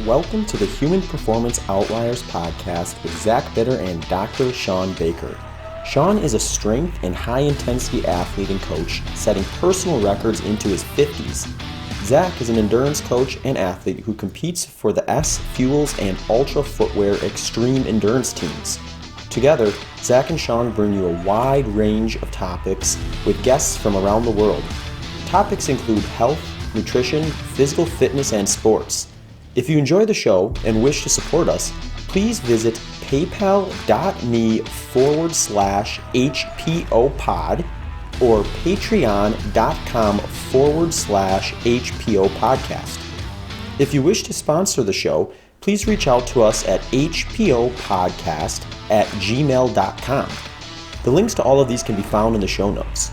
Welcome to the Human Performance Outliers podcast with Zach Bitter and Dr. Sean Baker. Sean is a strength and high-intensity athlete and coach, setting personal records into his 50s. Zach is an endurance coach and athlete who competes for the S, Fuels, and Ultra Footwear Extreme Endurance teams. Together, Zach and Sean bring you a wide range of topics with guests from around the world. Topics include health, nutrition, physical fitness, and sports. If you enjoy the show and wish to support us, please visit paypal.me/HPOpod or patreon.com/HPOpodcast. If you wish to sponsor the show, please reach out to us at hpopodcast@gmail.com. The links to all of these can be found in the show notes.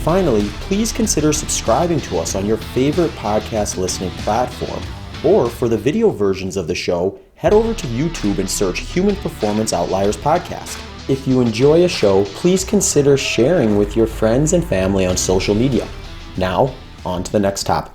Finally, please consider subscribing to us on your favorite podcast listening platform, or for the video versions of the show, head over to YouTube and search Human Performance Outliers Podcast. If you enjoy a show, please consider sharing with your friends and family on social media. Now, on to the next topic.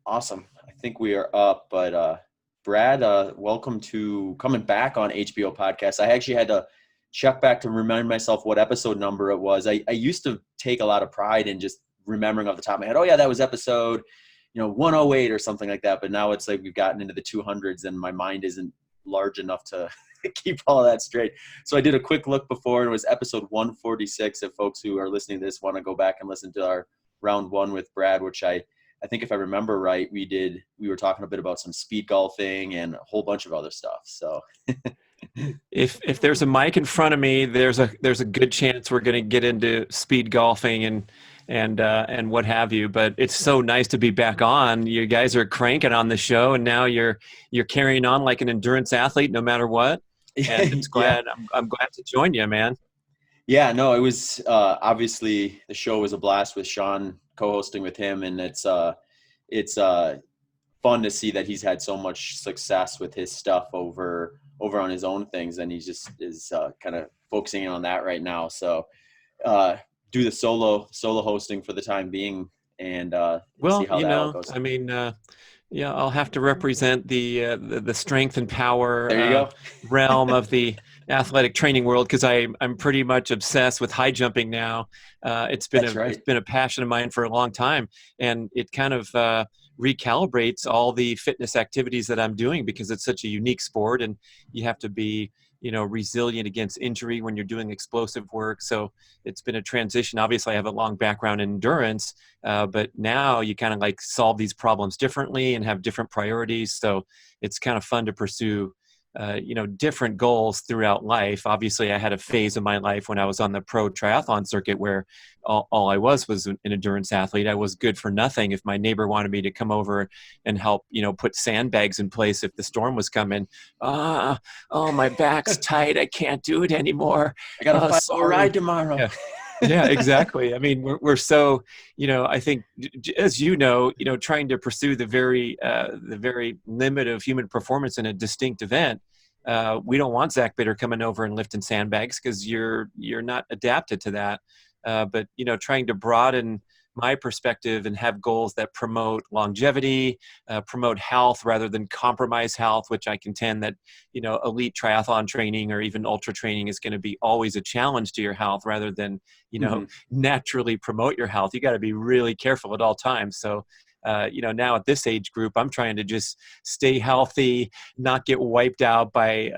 Awesome. I think we are up, but Brad, welcome to coming back on HBO Podcast. I actually had to check back to remind myself what episode number it was. I used to take a lot of pride in just remembering off the top of my head, oh yeah, that was episode 108 or something like that. But now it's like we've gotten into the 200s and my mind isn't large enough to keep all of that straight. So I did a quick look before, and it was episode 146. If folks who are listening to this want to go back and listen to our round one with Brad, which I think if I remember right, we were talking a bit about some speed golfing and a whole bunch of other stuff. So if there's a mic in front of me, there's a good chance we're going to get into speed golfing and what have you. But it's so nice to be back on. You guys are cranking on the show, and now you're carrying on like an endurance athlete, no matter what. And it's glad I'm glad to join you, man. Yeah, no, it was obviously the show was a blast with Sean co-hosting with him, and it's fun to see that he's had so much success with his stuff over on his own things, and he just is kind of focusing on that right now. So do the solo hosting for the time being, and see how that goes. I mean, I'll have to represent the strength and power there you go. realm of the athletic training world, because I'm pretty much obsessed with high jumping now. It's been a passion of mine for a long time, and it kind of recalibrates all the fitness activities that I'm doing, because it's such a unique sport, and you have to be resilient against injury when you're doing explosive work. So it's been a transition. Obviously I have a long background in endurance, but now you kind of like solve these problems differently and have different priorities. So it's kind of fun to pursue different goals throughout life. Obviously I had a phase of my life when I was on the pro triathlon circuit where all I was an endurance athlete. I was good for nothing. If my neighbor wanted me to come over and help, put sandbags in place if the storm was coming, my back's tight, I can't do it anymore. I got a 5-hour ride tomorrow. Yeah, exactly. I mean, we're so, I think, as trying to pursue the very limit of human performance in a distinct event. We don't want Zach Bitter coming over and lifting sandbags, because you're not adapted to that. But trying to broaden my perspective and have goals that promote longevity, promote health rather than compromise health, which I contend that, elite triathlon training or even ultra training is going to be always a challenge to your health rather than, naturally promote your health. You got to be really careful at all times. So, now at this age group, I'm trying to just stay healthy, not get wiped out by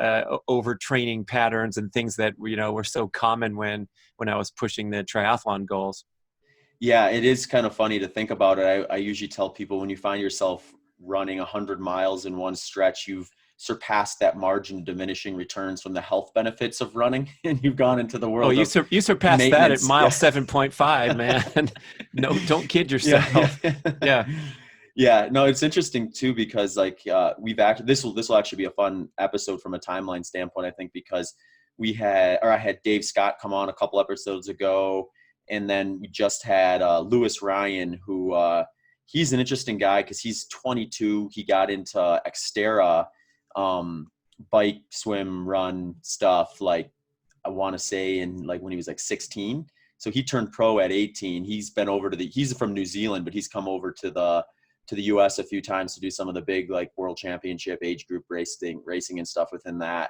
overtraining patterns and things that, were so common when I was pushing the triathlon goals. Yeah, it is kind of funny to think about it. I usually tell people, when you find yourself running 100 miles in one stretch, you've surpassed that margin of diminishing returns from the health benefits of running, and you've gone into the world. You surpassed that at mile 7.5, man. No, don't kid yourself. Yeah. No, it's interesting too, because like this will actually be a fun episode from a timeline standpoint, I think, because I had Dave Scott come on a couple episodes ago. And then we just had Lewis Ryan, who he's an interesting guy because he's 22. He got into Xterra, bike, swim, run stuff, like I want to say when he was like 16. So he turned pro at 18. He's been over he's from New Zealand, but he's come over to to the US a few times to do some of the big like world championship age group racing and stuff within that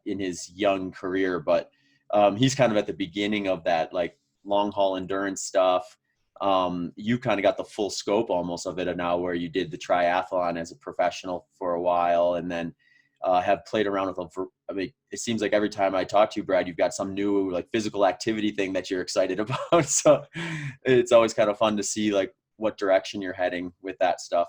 in his young career. But he's kind of at the beginning of that like long haul endurance stuff. You kind of got the full scope almost of it now, where you did the triathlon as a professional for a while, and then have played around with I mean, it seems like every time I talk to you, Brad, you've got some new like physical activity thing that you're excited about. So it's always kind of fun to see like what direction you're heading with that stuff.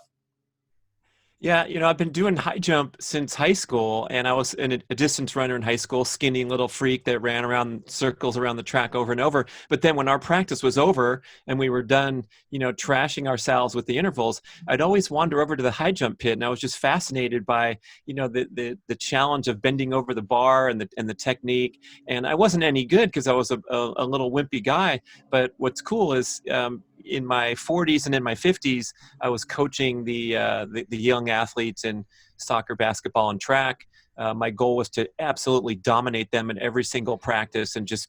Yeah, I've been doing high jump since high school, and I was a distance runner in high school, skinny little freak that ran around circles around the track over and over. But then when our practice was over and we were done, trashing ourselves with the intervals, I'd always wander over to the high jump pit, and I was just fascinated by, the challenge of bending over the bar and the technique. And I wasn't any good because I was a little wimpy guy. But what's cool is in my 40s and in my 50s, I was coaching the young athletes in soccer, basketball, and track. My goal was to absolutely dominate them in every single practice and just,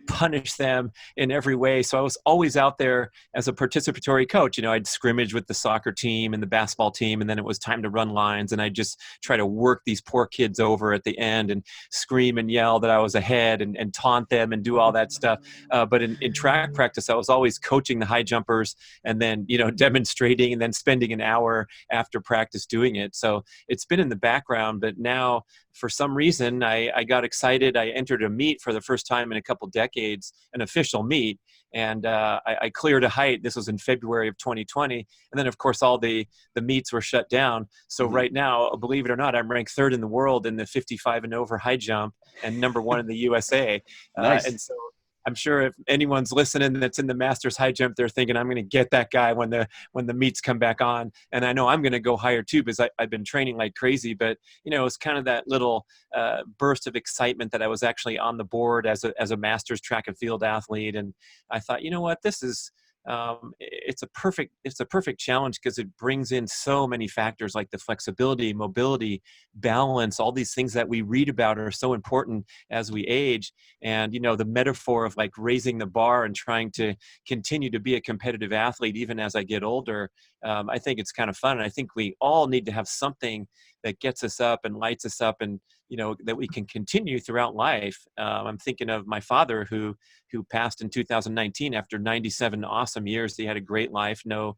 punish them in every way. So I was always out there as a participatory coach. I'd scrimmage with the soccer team and the basketball team, and then it was time to run lines. And I'd just try to work these poor kids over at the end and scream and yell that I was ahead and taunt them and do all that stuff. But in track practice, I was always coaching the high jumpers and then, demonstrating and then spending an hour after practice doing it. So it's been in the background, but now for some reason, I got excited. I entered a meet for the first time in a couple decades, an official meet, and I cleared a height. This was in February of 2020, and then of course all the meets were shut down. So right now, believe it or not, I'm ranked third in the world in the 55 and over high jump and number one in the USA. Nice. And so I'm sure if anyone's listening that's in the Masters high jump, they're thinking, I'm going to get that guy when the meets come back on. And I know I'm going to go higher too, because I've been training like crazy. But, it's kind of that little burst of excitement that I was actually on the board as a Masters track and field athlete. And I thought, you know what, this is, it's a perfect challenge because it brings in so many factors like the flexibility, mobility, balance, all these things that we read about are so important as we age. And the metaphor of like raising the bar and trying to continue to be a competitive athlete even as I get older, I think it's kind of fun. And I think we all need to have something that gets us up and lights us up, and that we can continue throughout life. I'm thinking of my father who passed in 2019 after 97 awesome years. He had a great life, no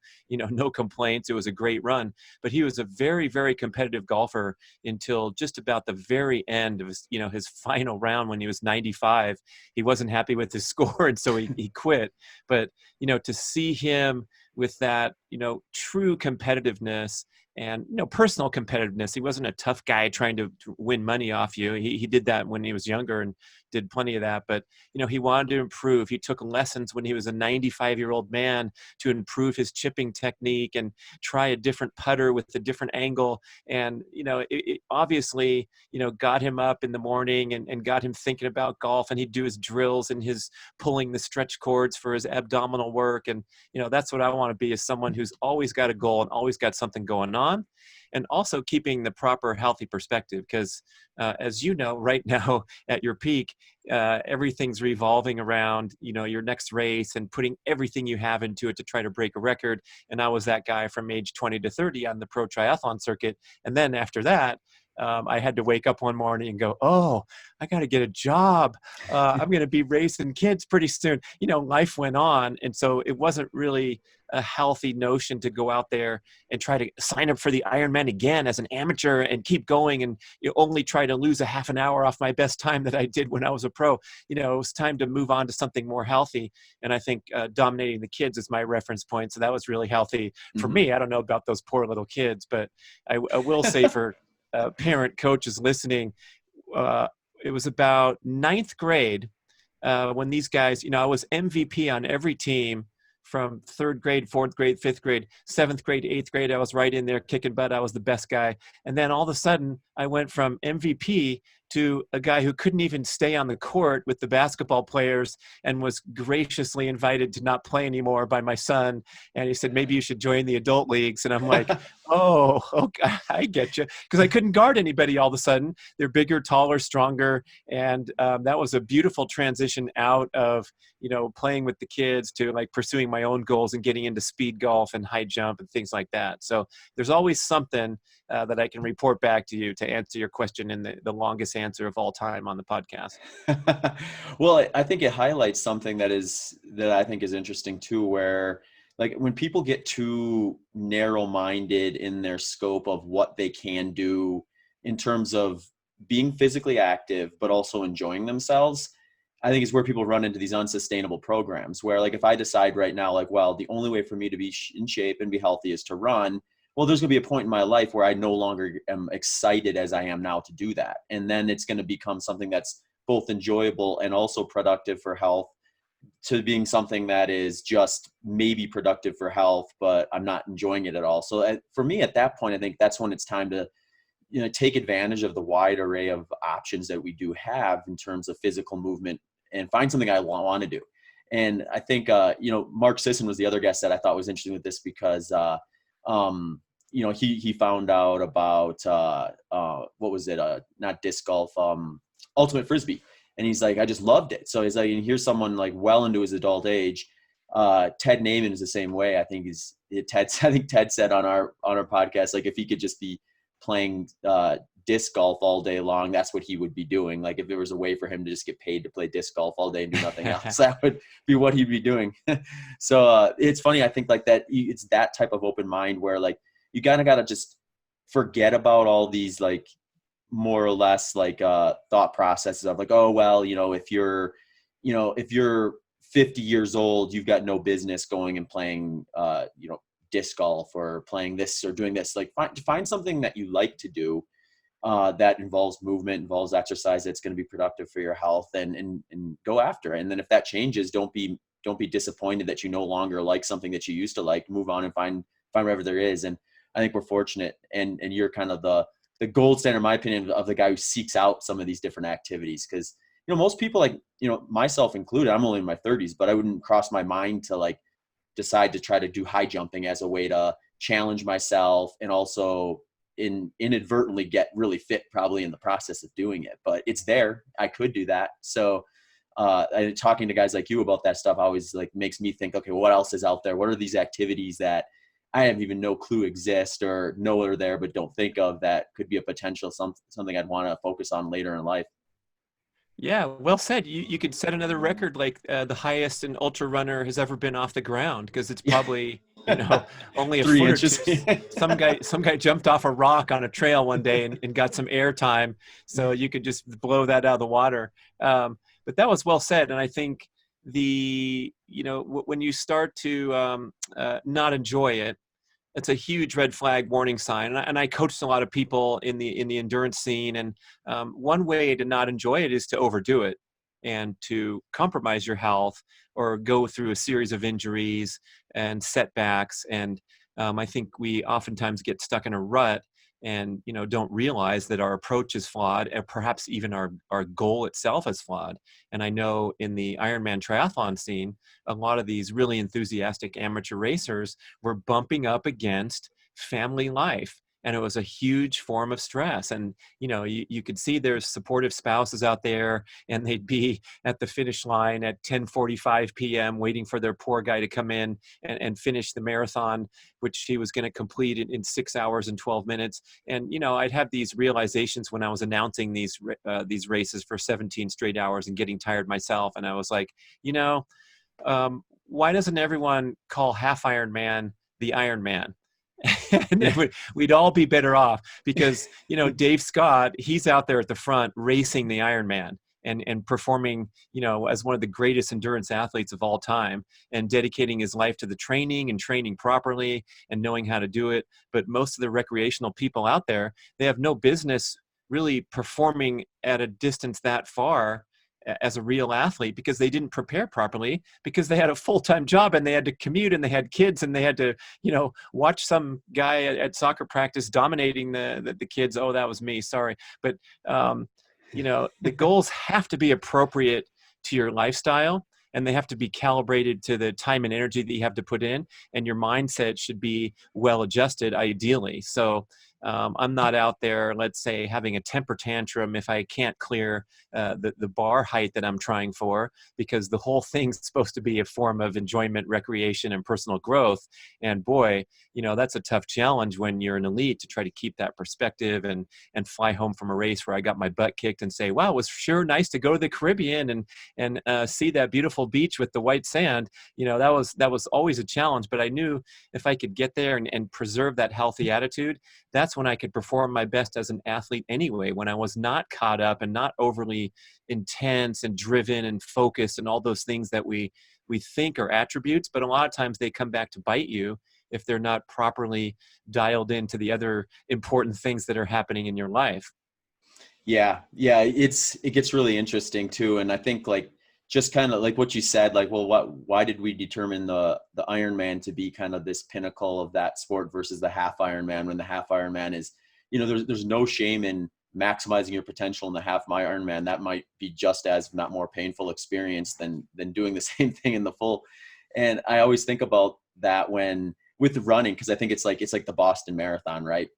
complaints. It was a great run, but he was a very, very competitive golfer until just about the very end of his final round when he was 95. He wasn't happy with his score, and so he quit. But to see him with that true competitiveness and personal competitiveness. He wasn't a tough guy trying to win money off you. He did that when he was younger and did plenty of that. But he wanted to improve. He took lessons when he was a 95-year-old man to improve his chipping technique and try a different putter with a different angle. And it obviously got him up in the morning and got him thinking about golf. And he'd do his drills and his pulling the stretch cords for his abdominal work. And that's what I want to be, is someone who's always got a goal and always got something going on. And also keeping the proper healthy perspective, because as you know, right now at your peak, everything's revolving around your next race and putting everything you have into it to try to break a record. And I was that guy from age 20 to 30 on the pro triathlon circuit. And then after that, I had to wake up one morning and go, oh, I got to get a job. I'm going to be racing kids pretty soon. Life went on. And so it wasn't really a healthy notion to go out there and try to sign up for the Ironman again as an amateur and keep going and only try to lose a half an hour off my best time that I did when I was a pro. It was time to move on to something more healthy. And I think dominating the kids is my reference point. So that was really healthy for me. I don't know about those poor little kids, but I will say for parent coaches listening, it was about ninth grade when these guys, I was MVP on every team from third grade, fourth grade, fifth grade, seventh grade, eighth grade. I was right in there kicking butt. I was the best guy. And then all of a sudden I went from MVP to a guy who couldn't even stay on the court with the basketball players and was graciously invited to not play anymore by my son. And he said, maybe you should join the adult leagues. And I'm like, oh, okay, I get you. Because I couldn't guard anybody all of a sudden. They're bigger, taller, stronger. And that was a beautiful transition out of, playing with the kids to like pursuing my own goals and getting into speed golf and high jump and things like that. So there's always something that I can report back to you to answer your question in the longest answer of all time on the podcast. Well, I think it highlights something that I think is interesting too, where like when people get too narrow-minded in their scope of what they can do in terms of being physically active, but also enjoying themselves, I think is where people run into these unsustainable programs where like, if I decide right now, like, well, the only way for me to be in shape and be healthy is to run, well, there's going to be a point in my life where I no longer am excited as I am now to do that. And then it's going to become something that's both enjoyable and also productive for health, to being something that is just maybe productive for health, but I'm not enjoying it at all. So for me at that point, I think that's when it's time to, take advantage of the wide array of options that we do have in terms of physical movement and find something I want to do. And I think, Mark Sisson was the other guest that I thought was interesting with this because, he found out about, what was it? Not disc golf, ultimate Frisbee. And he's like, I just loved it. So he's like, and here's someone like well into his adult age. Ted Naiman is the same way. I think Ted said on our podcast, like if he could just be playing disc golf all day long, that's what he would be doing. Like if there was a way for him to just get paid to play disc golf all day and do nothing else, that would be what he'd be doing. So it's funny. I think like that, it's that type of open mind where like you kind of got to just forget about all these like more or less like thought processes of like, oh, well, if you're 50 years old, you've got no business going and playing, disc golf or playing this or doing this. Like find something that you like to do that involves movement, involves exercise, that's going to be productive for your health, and go after it. And then if that changes, don't be disappointed that you no longer like something that you used to like. Move on and find whatever there is. And I think we're fortunate, and you're kind of the gold standard, in my opinion, of the guy who seeks out some of these different activities. Because, most people, like, myself included, I'm only in my 30s, but I wouldn't cross my mind to like decide to try to do high jumping as a way to challenge myself and also inadvertently get really fit probably in the process of doing it. But it's there. I could do that. So talking to guys like you about that stuff always like makes me think, okay, what else is out there? What are these activities that I have even no clue exist or know are there, but don't think of, that could be a potential something I'd want to focus on later in life. Yeah, well said. You could set another record, like the highest an ultra runner has ever been off the ground, because it's probably only a 3 foot inches. or two. Some guy jumped off a rock on a trail one day and got some air time, so you could just blow that out of the water. But that was well said, and I think when you start to not enjoy it, it's a huge red flag warning sign. And I coached a lot of people in the endurance scene. And one way to not enjoy it is to overdo it and to compromise your health or go through a series of injuries and setbacks. And I think we oftentimes get stuck in a rut and don't realize that our approach is flawed, and perhaps even our goal itself is flawed. And I know in the Ironman triathlon scene, a lot of these really enthusiastic amateur racers were bumping up against family life, and it was a huge form of stress. And you could see there's supportive spouses out there, and they'd be at the finish line at 10:45 p.m. waiting for their poor guy to come in and finish the marathon, which he was going to complete in 6 hours and 12 minutes. And I'd have these realizations when I was announcing these races for 17 straight hours and getting tired myself. And I was like, why doesn't everyone call half Ironman the Ironman? And then we'd all be better off, because Dave Scott, he's out there at the front racing the Ironman and performing as one of the greatest endurance athletes of all time, and dedicating his life to the training and training properly and knowing how to do it. But most of the recreational people out there, they have no business really performing at a distance that far as a real athlete, because they didn't prepare properly, because they had a full-time job and they had to commute and they had kids and they had to, watch some guy at soccer practice dominating the kids. Oh, that was me. Sorry. But the goals have to be appropriate to your lifestyle, and they have to be calibrated to the time and energy that you have to put in, and your mindset should be well adjusted ideally. So I'm not out there, let's say, having a temper tantrum if I can't clear the bar height that I'm trying for, because the whole thing's supposed to be a form of enjoyment, recreation, and personal growth. And boy, that's a tough challenge when you're an elite, to try to keep that perspective and fly home from a race where I got my butt kicked and say, wow, it was sure nice to go to the Caribbean and see that beautiful beach with the white sand. That was always a challenge, but I knew if I could get there and preserve that healthy attitude, that's when I could perform my best as an athlete anyway, when I was not caught up and not overly intense and driven and focused and all those things that we think are attributes, but a lot of times they come back to bite you if they're not properly dialed into the other important things that are happening in your life. Yeah. It gets really interesting too. And I think like, just kind of like what you said, like, well, why did we determine the Ironman to be kind of this pinnacle of that sport versus the half Ironman, when the half Ironman is, there's no shame in maximizing your potential in the half Ironman. That might be just as, if not more painful experience than doing the same thing in the full. And I always think about that with running, because I think it's like the Boston Marathon, right?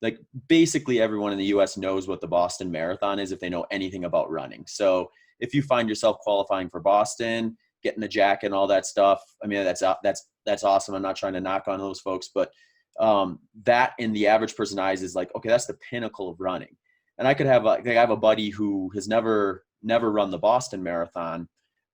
Like basically everyone in the US knows what the Boston Marathon is if they know anything about running. So if you find yourself qualifying for Boston, getting the jacket and all that stuff, I mean, that's awesome. I'm not trying to knock on those folks, but that in the average person's eyes is like, okay, that's the pinnacle of running. And I have a buddy who has never run the Boston Marathon,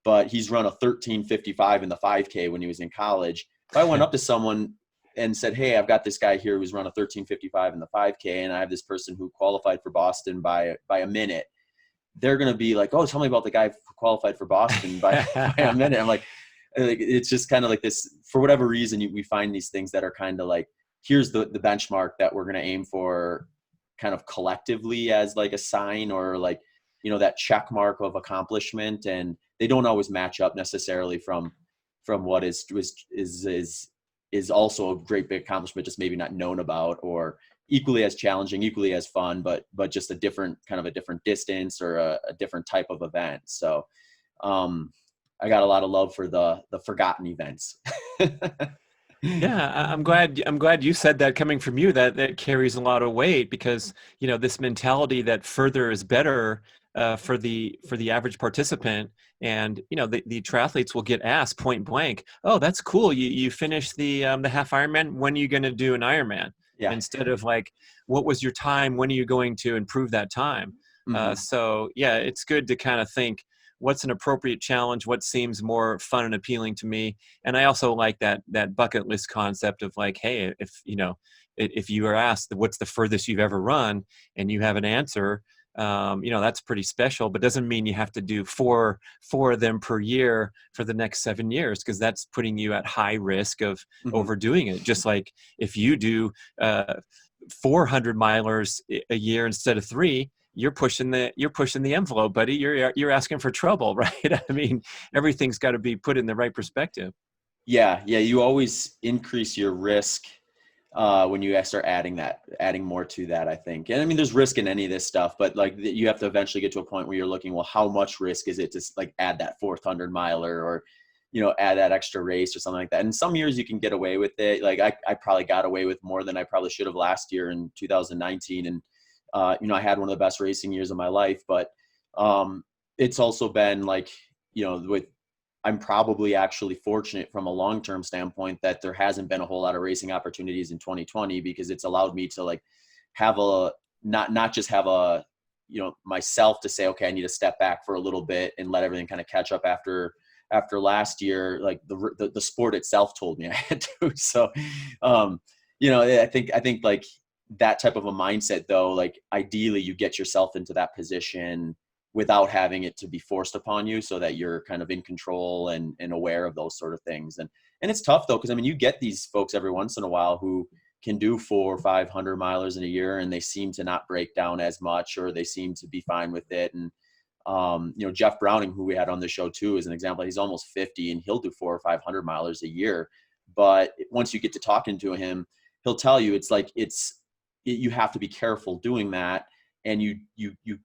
but he's run a 13:55 in the 5K when he was in college. If I went up to someone and said, hey, I've got this guy here who's run a 13:55 in the 5K, and I have this person who qualified for Boston by a minute, they're going to be like, oh, tell me about the guy who qualified for Boston by a minute. I'm like, it's just kind of like this, for whatever reason, we find these things that are kind of like, here's the benchmark that we're going to aim for kind of collectively as like a sign, or like, that check mark of accomplishment. And they don't always match up necessarily from what is also a great big accomplishment, just maybe not known about, or equally as challenging, equally as fun, but just a different distance, or a different type of event. So I got a lot of love for the forgotten events. Yeah, I'm glad you said that, coming from you, that carries a lot of weight, because this mentality that further is better for the average participant. And the triathletes will get asked point blank, oh, that's cool, you finished the half Ironman, when are you going to do an Ironman? Yeah. Instead of like, what was your time, when are you going to improve that time? Mm-hmm. So yeah, it's good to kind of think, what's an appropriate challenge, what seems more fun and appealing to me. And I also like that bucket list concept of like, hey, if you are asked what's the furthest you've ever run, and you have an answer, that's pretty special, but doesn't mean you have to do four of them per year for the next 7 years, because that's putting you at high risk of overdoing it. Just like if you do 400 milers a year instead of 3, you're pushing the envelope, buddy. You're asking for trouble, right? I mean, everything's got to be put in the right perspective. Yeah. You always increase your risk when you start adding more to that, I think. And I mean, there's risk in any of this stuff, but like you have to eventually get to a point where you're looking, well, how much risk is it to like add that 400 miler, or add that extra race or something like that. And some years you can get away with it. Like I probably got away with more than I probably should have last year in 2019, and I had one of the best racing years of my life, but it's also been like, I'm probably actually fortunate from a long-term standpoint that there hasn't been a whole lot of racing opportunities in 2020, because it's allowed me to like have not just have myself to say, okay, I need to step back for a little bit and let everything kind of catch up after last year. Like the sport itself told me I had to. So, I think like that type of a mindset, though, like ideally you get yourself into that position without having it to be forced upon you, so that you're kind of in control and aware of those sort of things. And it's tough though, because I mean, you get these folks every once in a while who can do 400 or 500 milers in a year, and they seem to not break down as much, or they seem to be fine with it. And Jeff Browning, who we had on the show too, is an example. He's almost 50 and he'll do 400 or 500 milers a year. But once you get to talking to him, he'll tell you, it's like, you have to be careful doing that. and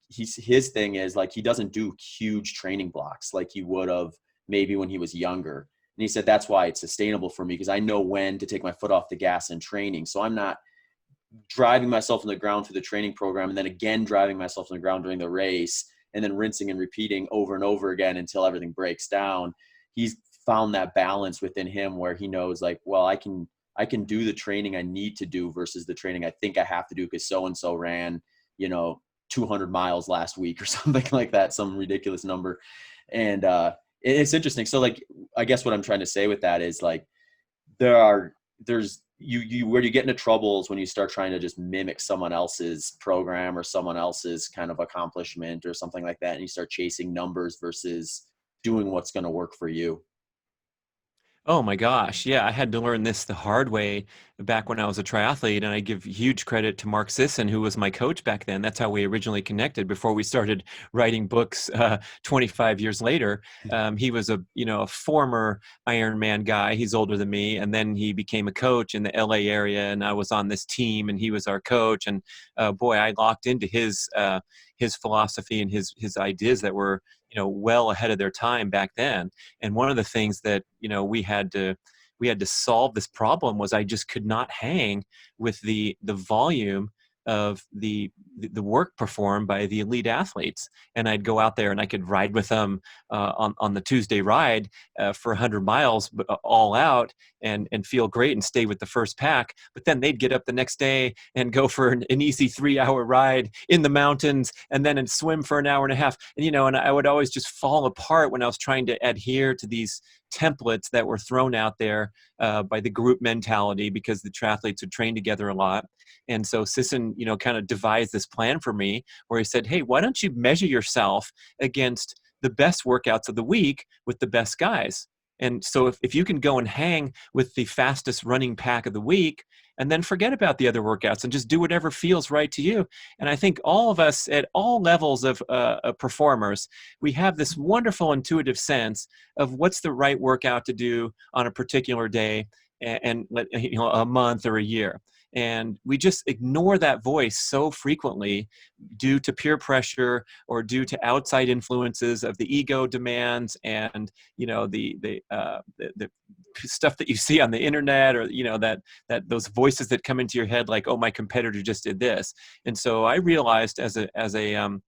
his thing is like, he doesn't do huge training blocks like he would have maybe when he was younger. And he said, that's why it's sustainable for me, because I know when to take my foot off the gas in training. So I'm not driving myself in the ground through the training program and then again driving myself in the ground during the race and then rinsing and repeating over and over again until everything breaks down. He's found that balance within him where he knows like, well, I can do the training I need to do versus the training I think I have to do because so-and-so ran, 200 miles last week or something like that, some ridiculous number. And it's interesting. So like, I guess what I'm trying to say with that is like, there's where you get into troubles when you start trying to just mimic someone else's program or someone else's kind of accomplishment or something like that. And you start chasing numbers versus doing what's going to work for you. Oh my gosh. Yeah, I had to learn this the hard way back when I was a triathlete. And I give huge credit to Mark Sisson, who was my coach back then. That's how we originally connected before we started writing books 25 years later. He was a former Ironman guy. He's older than me. And then he became a coach in the LA area. And I was on this team and he was our coach. And boy, I locked into his philosophy and his ideas that were, well ahead of their time back then. And one of the things that we had to solve this problem was I just could not hang with the volume of the work performed by the elite athletes. And I'd go out there and I could ride with them on the Tuesday ride for 100 miles all out and feel great and stay with the first pack. But then they'd get up the next day and go for an easy 3-hour ride in the mountains and then swim for an hour and a half. And, and I would always just fall apart when I was trying to adhere to these templates that were thrown out there by the group mentality, because the triathletes would train together a lot. And so Sisson, kind of devised this plan for me where he said, hey, why don't you measure yourself against the best workouts of the week with the best guys? And so if you can go and hang with the fastest running pack of the week and then forget about the other workouts and just do whatever feels right to you. And I think all of us at all levels of performers, we have this wonderful intuitive sense of what's the right workout to do on a particular day and a month or a year. And we just ignore that voice so frequently due to peer pressure or due to outside influences of the ego demands and the stuff that you see on the internet, or that those voices that come into your head like, oh, my competitor just did this. And so I realized as an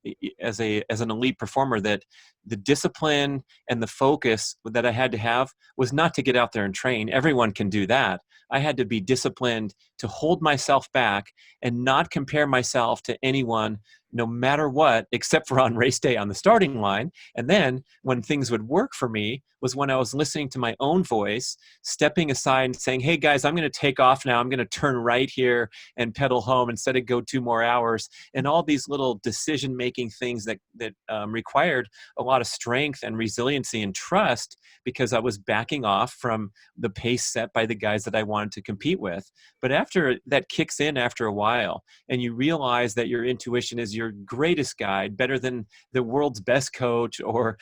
elite performer that the discipline and the focus that I had to have was not to get out there and train. Everyone can do that. I had to be disciplined to hold myself back and not compare myself to anyone, no matter what, except for on race day on the starting line. And then when things would work for me was when I was listening to my own voice, stepping aside and saying, hey guys, I'm going to take off now. I'm going to turn right here and pedal home instead of go 2 more hours. And all these little decision-making things that required a lot of strength and resiliency and trust, because I was backing off from the pace set by the guys that I wanted to compete with. But after that kicks in after a while, and you realize that your intuition is your greatest guide, better than the world's best coach or,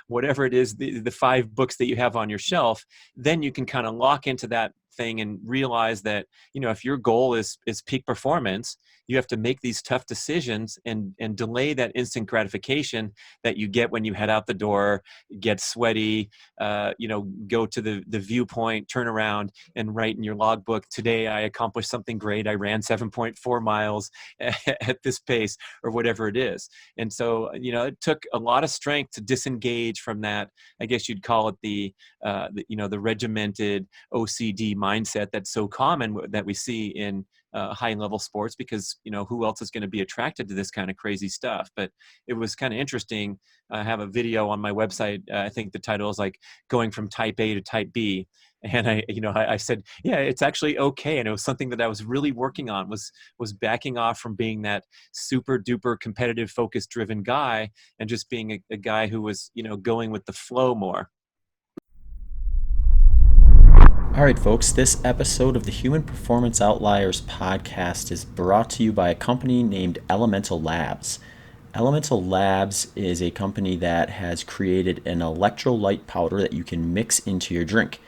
whatever it is, the 5 books that you have on your shelf, then you can kind of lock into that thing and realize that, if your goal is peak performance, you have to make these tough decisions and delay that instant gratification that you get when you head out the door, get sweaty, go to the viewpoint, turn around and write in your logbook, today I accomplished something great. I ran 7.4 miles at this pace, or whatever it is. And so, it took a lot of strength to disengage from that. I guess you'd call it the regimented OCD mindset that's so common that we see in high level sports, because who else is going to be attracted to this kind of crazy stuff? But it was kind of interesting. I have a video on my website. I think the title is like going from type A to type B. And I said, yeah, it's actually okay. And it was something that I was really working on, was backing off from being that super duper competitive, focus driven guy, and just being a guy who was, going with the flow more. All right, folks, this episode of the Human Performance Outliers podcast is brought to you by a company named Elemental Labs. Elemental Labs is a company that has created an electrolyte powder that you can mix into your drink.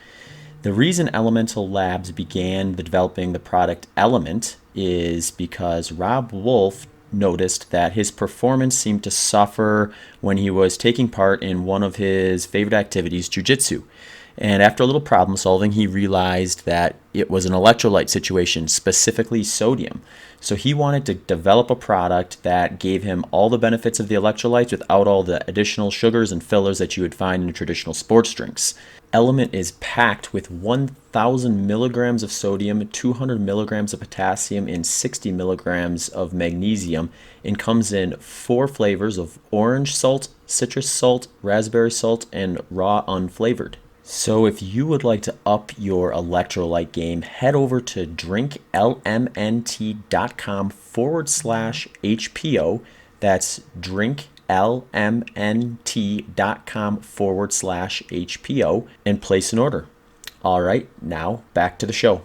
The reason Elemental Labs began developing the product Element is because Rob Wolf noticed that his performance seemed to suffer when he was taking part in one of his favorite activities, jujitsu. And after a little problem solving, he realized that it was an electrolyte situation, specifically sodium. So he wanted to develop a product that gave him all the benefits of the electrolytes without all the additional sugars and fillers that you would find in traditional sports drinks. Element is packed with 1,000 milligrams of sodium, 200 milligrams of potassium, and 60 milligrams of magnesium, and comes in 4 flavors of orange salt, citrus salt, raspberry salt, and raw unflavored. So if you would like to up your electrolyte game, head over to drinklmnt.com/HPO. That's drinklmnt.com/HPO and place an order. All right, now back to the show.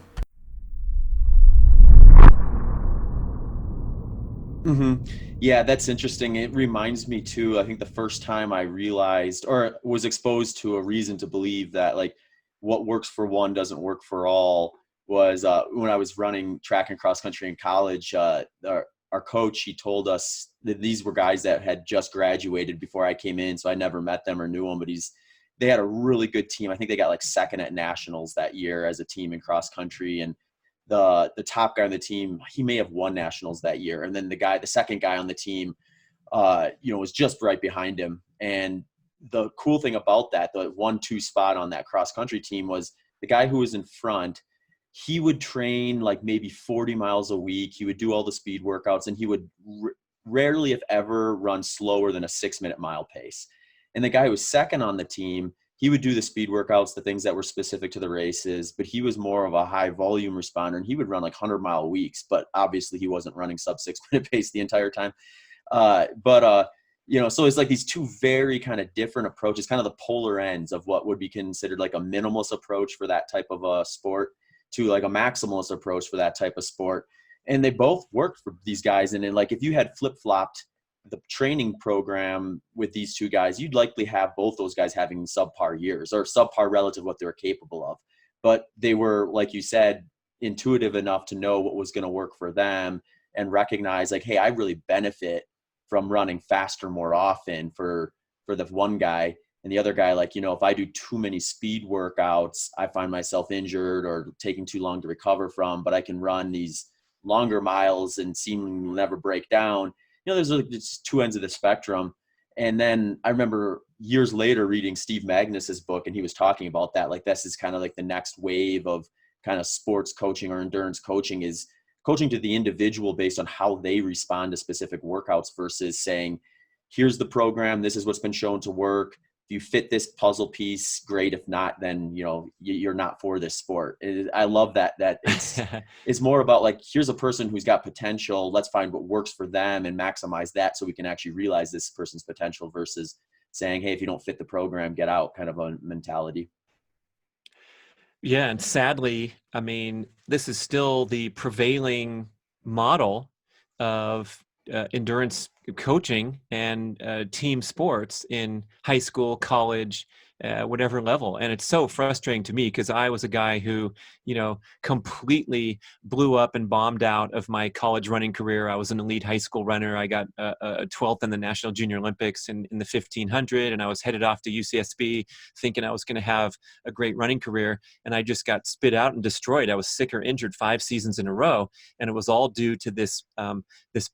Yeah, that's interesting. It reminds me too, I think the first time I realized or was exposed to a reason to believe that like what works for one doesn't work for all was when I was running track and cross country in college. Our coach, he told us that these were guys that had just graduated before I came in. So I never met them or knew them, but they had a really good team. I think they got like second at nationals that year as a team in cross country. And the top guy on the team, he may have won nationals that year. And then the second guy on the team, was just right behind him. And the cool thing about that, the 1-2 spot on that cross country team was the guy who was in front. He would train like maybe 40 miles a week. He would do all the speed workouts, and he would rarely, if ever, run slower than a 6-minute mile pace. And the guy who was second on the team, he would do the speed workouts, the things that were specific to the races, but he was more of a high volume responder, and he would run like 100-mile weeks, but obviously he wasn't running sub 6-minute pace the entire time. So it's like these two very kind of different approaches, kind of the polar ends of what would be considered like a minimalist approach for that type of a sport to like a maximalist approach for that type of sport. And they both worked for these guys. And then like, if you had flip-flopped the training program with these two guys, you'd likely have both those guys having subpar years or subpar relative to what they were capable of. But they were, like you said, intuitive enough to know what was going to work for them and recognize like, hey, I really benefit from running faster more often for the one guy. And the other guy, like, if I do too many speed workouts, I find myself injured or taking too long to recover from, but I can run these longer miles and seemingly never break down. There's like just two ends of the spectrum. And then I remember years later reading Steve Magnus's book, and he was talking about that. Like, this is kind of like the next wave of kind of sports coaching or endurance coaching, is coaching to the individual based on how they respond to specific workouts versus saying, here's the program, this is what's been shown to work. If you fit this puzzle piece, great. If not, then you're not for this sport. I love that it's more about like, here's a person who's got potential, let's find what works for them and maximize that so we can actually realize this person's potential, versus saying, hey, if you don't fit the program, get out, kind of a mentality. Yeah, and sadly, I mean, this is still the prevailing model of endurance coaching and team sports in high school, college, whatever level. And it's so frustrating to me because I was a guy who, completely blew up and bombed out of my college running career. I was an elite high school runner. I got a 12th in the National Junior Olympics in the 1500, and I was headed off to UCSB thinking I was going to have a great running career. And I just got spit out and destroyed. I was sick or injured 5 seasons in a row. And it was all due to this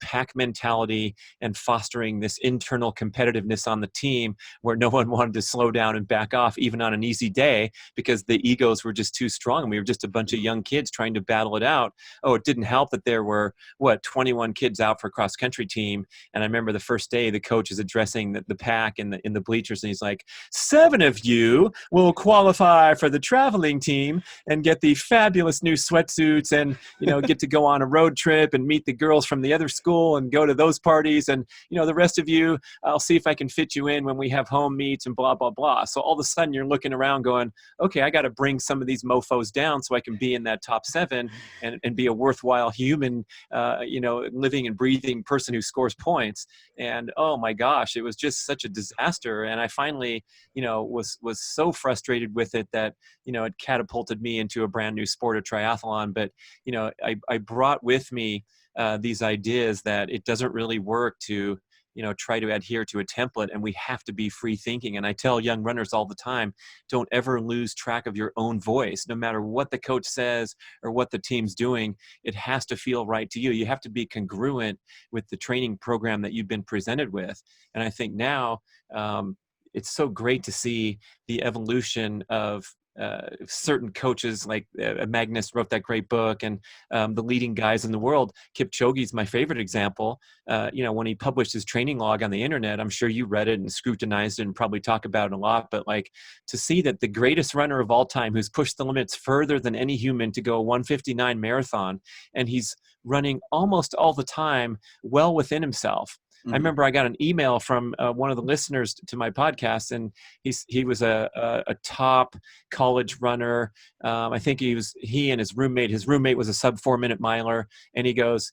pack mentality and fostering this internal competitiveness on the team where no one wanted to slow down and back off even on an easy day because the egos were just too strong. And we were just a bunch of young kids trying to battle it out. Oh, it didn't help that there were 21 kids out for cross country team. And I remember the first day the coach is addressing the pack in the bleachers, and he's like, 7 of you will qualify for the traveling team and get the fabulous new sweatsuits and get to go on a road trip and meet the girls from the other school and go to those parties. And the rest of you, I'll see if I can fit you in when we have home meets and blah blah blah. So all of a sudden you're looking around going, okay, I got to bring some of these mofos down so I can be in that top 7 and be a worthwhile human, living and breathing person who scores points. And oh my gosh, it was just such a disaster. And I finally was so frustrated with it that it catapulted me into a brand new sport of triathlon. But I brought with me these ideas that it doesn't really work to, try to adhere to a template, and we have to be free thinking. And I tell young runners all the time, don't ever lose track of your own voice. No matter what the coach says or what the team's doing, it has to feel right to you. You have to be congruent with the training program that you've been presented with. And I think now, it's so great to see the evolution of certain coaches, like Magnus wrote that great book, and the leading guys in the world. Kipchoge's my favorite example. When he published his training log on the internet, I'm sure you read it and scrutinized it and probably talk about it a lot, but like, to see that the greatest runner of all time, who's pushed the limits further than any human to go a 1:59 marathon, and he's running almost all the time well within himself. I remember I got an email from one of the listeners to my podcast, and he was a top college runner. I think he and his roommate was a sub 4-minute miler. And he goes,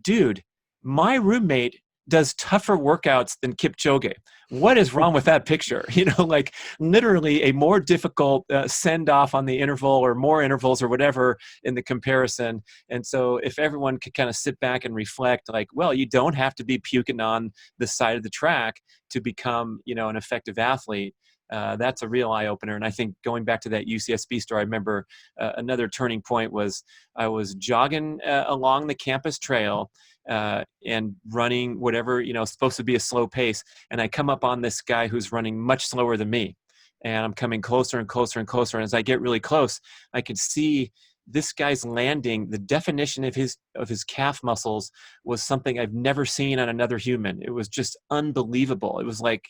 dude, my roommate does tougher workouts than Kipchoge. What is wrong with that picture? Like literally a more difficult send off on the interval, or more intervals or whatever in the comparison. And so if everyone could kind of sit back and reflect, like, well, you don't have to be puking on the side of the track to become, an effective athlete. That's a real eye opener. And I think going back to that UCSB story, I remember another turning point was I was jogging along the campus trail and running whatever, supposed to be a slow pace. And I come up on this guy who's running much slower than me. And I'm coming closer and closer and closer. And as I get really close, I could see this guy's landing. The definition of his calf muscles was something I've never seen on another human. It was just unbelievable. It was like,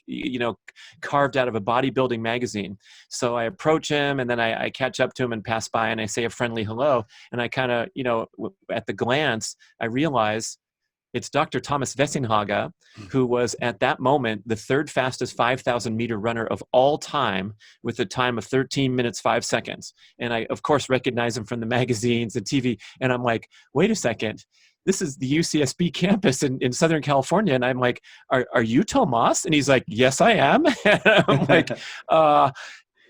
carved out of a bodybuilding magazine. So I approach him, and then I catch up to him and pass by, and I say a friendly hello. And I kind of, at the glance, I realize it's Dr. Thomas Wessinghage, who was at that moment the third fastest 5,000 meter runner of all time, with a time of 13 minutes, 5 seconds. And I, of course, recognize him from the magazines, the TV. And I'm like, wait a second, this is the UCSB campus in Southern California. And I'm like, are you Tomas? And he's like, yes, I am. And I'm like,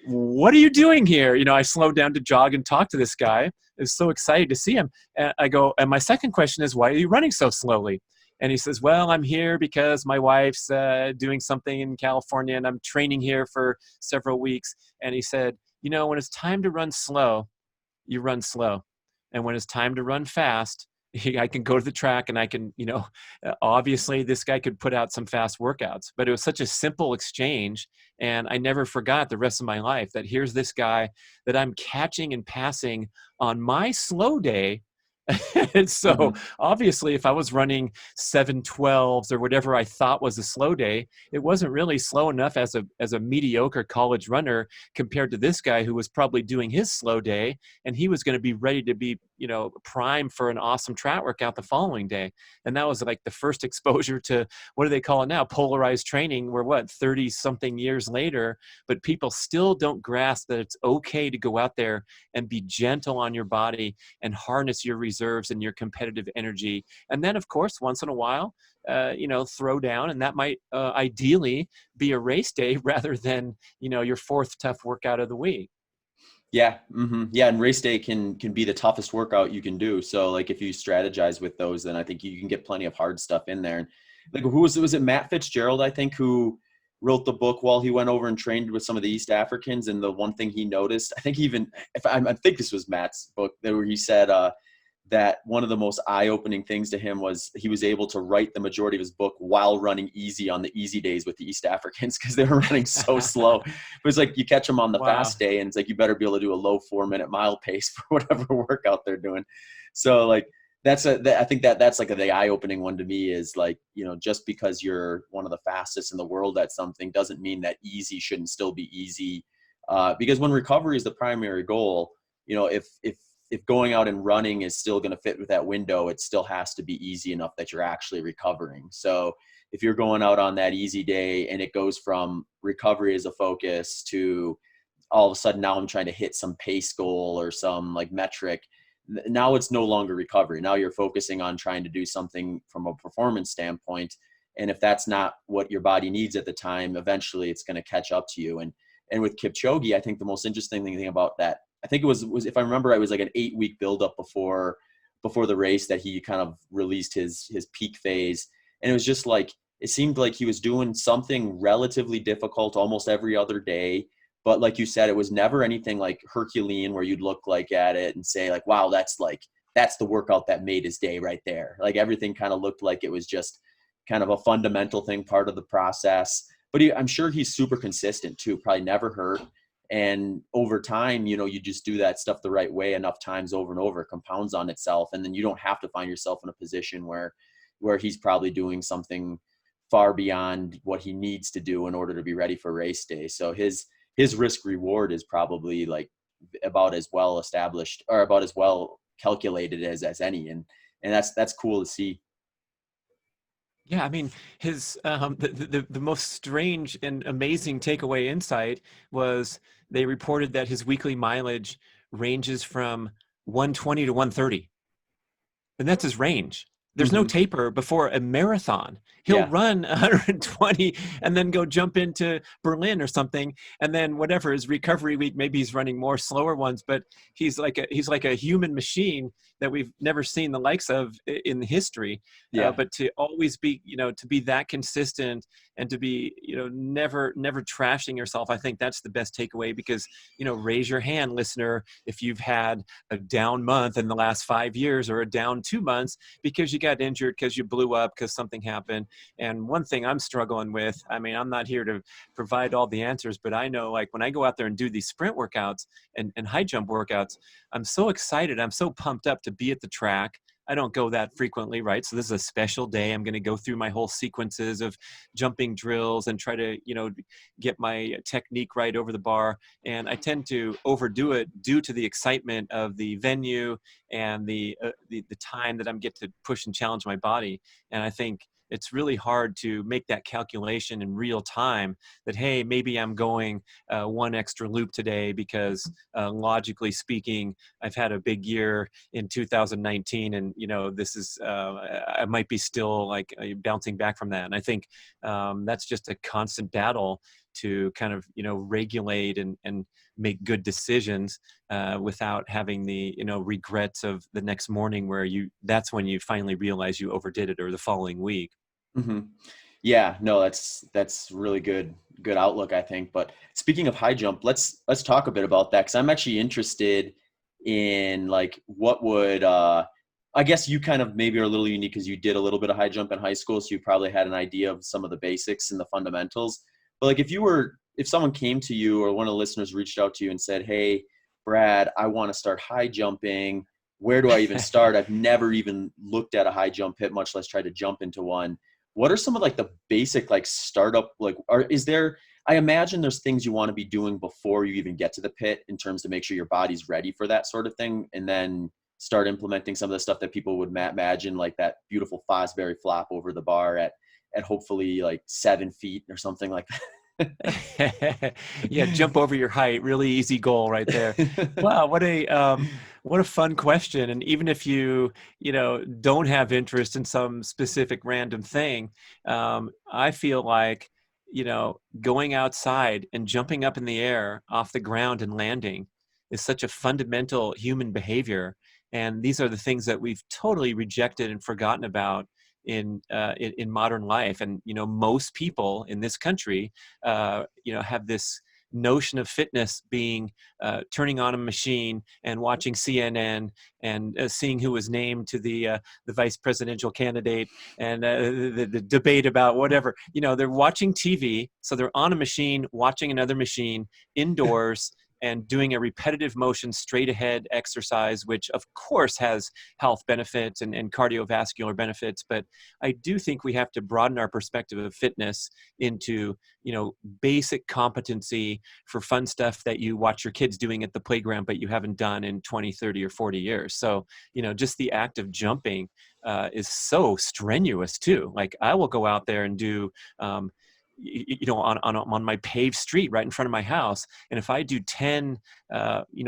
what are you doing here? I slowed down to jog and talk to this guy. I was so excited to see him. And I go, and my second question is, why are you running so slowly? And he says, well, I'm here because my wife's doing something in California, and I'm training here for several weeks. And he said, when it's time to run slow, you run slow. And when it's time to run fast, I can go to the track, and I can, obviously this guy could put out some fast workouts, but it was such a simple exchange. And I never forgot the rest of my life that here's this guy that I'm catching and passing on my slow day. And so obviously if I was running 7:12s or whatever I thought was a slow day, it wasn't really slow enough as a mediocre college runner compared to this guy who was probably doing his slow day, and he was going to be ready to be, primed for an awesome track workout the following day. And that was like the first exposure to, what do they call it now? Polarized training. We're 30 something years later, but people still don't grasp that it's okay to go out there and be gentle on your body and harness your reserves and your competitive energy. And then, of course, once in a while, throw down, and that might ideally be a race day rather than, your fourth tough workout of the week. Yeah. Yeah. And race day can be the toughest workout you can do. So like, if you strategize with those, then I think you can get plenty of hard stuff in there. And like, was it Matt Fitzgerald, I think, who wrote the book while he went over and trained with some of the East Africans? And the one thing he noticed, I think I think this was Matt's book, where he said that one of the most eye-opening things to him was he was able to write the majority of his book while running easy on the easy days with the East Africans, because they were running so slow. It was like, you catch them on the fast day, and it's like, you better be able to do a low 4-minute mile pace for whatever workout they're doing. So like, I think that's like the eye-opening one to me, is like, just because you're one of the fastest in the world at something doesn't mean that easy shouldn't still be easy. Because when recovery is the primary goal, if going out and running is still going to fit with that window, it still has to be easy enough that you're actually recovering. So if you're going out on that easy day and it goes from recovery as a focus to all of a sudden now I'm trying to hit some pace goal or some like metric, now it's no longer recovery. Now you're focusing on trying to do something from a performance standpoint. And if that's not what your body needs at the time, eventually it's going to catch up to you. And with Kipchoge, I think the most interesting thing about that, I think it was if I remember, it was like an 8-week buildup before before the race that he kind of released his peak phase. And it was just like, it seemed like he was doing something relatively difficult almost every other day. But like you said, it was never anything like Herculean where you'd look like at it and say like, wow, that's the workout that made his day right there. Like everything kind of looked like it was just kind of a fundamental thing, part of the process. But I'm sure he's super consistent too, probably never hurt. And over time, you just do that stuff the right way enough times over and over, it compounds on itself. And then you don't have to find yourself in a position where he's probably doing something far beyond what he needs to do in order to be ready for race day. So his risk reward is probably like about as well established or about as well calculated as any. And that's cool to see. Yeah, I mean, his the most strange and amazing takeaway insight was they reported that his weekly mileage ranges from 120 to 130, and that's his range. There's no Mm-hmm. taper before a marathon. He'll Yeah. run 120 and then go jump into Berlin or something, and then whatever his recovery week, maybe he's running more slower ones, but he's like a human machine that we've never seen the likes of in history. Yeah. But to always be, to be that consistent and to be, never trashing yourself, I think that's the best takeaway. Because, raise your hand, listener, if you've had a down month in the last 5 years or a down 2 months because you got injured, because you blew up, because something happened. And one thing I'm struggling with, I mean, I'm not here to provide all the answers, but I know, like, when I go out there and do these sprint workouts and high jump workouts, I'm so excited. I'm so pumped up to be at the track. I don't go that frequently, right? So this is a special day. I'm going to go through my whole sequences of jumping drills and try to, get my technique right over the bar. And I tend to overdo it due to the excitement of the venue and the time that I'm get to push and challenge my body. And I think it's really hard to make that calculation in real time that, hey, maybe I'm going one extra loop today because logically speaking, I've had a big year in 2019, and this is I might be still like bouncing back from that. And I think that's just a constant battle to kind of regulate and make good decisions without having the regrets of the next morning where that's when you finally realize you overdid it, or the following week. Mm-hmm. Yeah, no, that's really good outlook, I think. But speaking of high jump, let's talk a bit about that, because I'm actually interested in like what would I guess you kind of maybe are a little unique because you did a little bit of high jump in high school, so you probably had an idea of some of the basics and the fundamentals. But like if someone came to you or one of the listeners reached out to you and said, "Hey, Brad, I want to start high jumping. Where do I even start? I've never even looked at a high jump pit, much less try to jump into one." What are some of like the basic like startup, like, I imagine there's things you want to be doing before you even get to the pit in terms to make sure your body's ready for that sort of thing, and then start implementing some of the stuff that people would imagine, like that beautiful Fosbury flop over the bar at hopefully like 7 feet or something like that. Yeah, jump over your height. Really easy goal right there. Wow, what a fun question. And even if you don't have interest in some specific random thing, I feel like going outside and jumping up in the air off the ground and landing is such a fundamental human behavior. And these are the things that we've totally rejected and forgotten about in modern life. And most people in this country have this notion of fitness being turning on a machine and watching CNN and seeing who was named to the vice presidential candidate, and the debate about whatever. They're watching TV, so they're on a machine watching another machine indoors and doing a repetitive motion straight ahead exercise, which of course has health benefits and cardiovascular benefits. But I do think we have to broaden our perspective of fitness into basic competency for fun stuff that you watch your kids doing at the playground but you haven't done in 20, 30, or 40 years. So just the act of jumping is so strenuous too. Like, I will go out there and do on my paved street right in front of my house, and if I do 10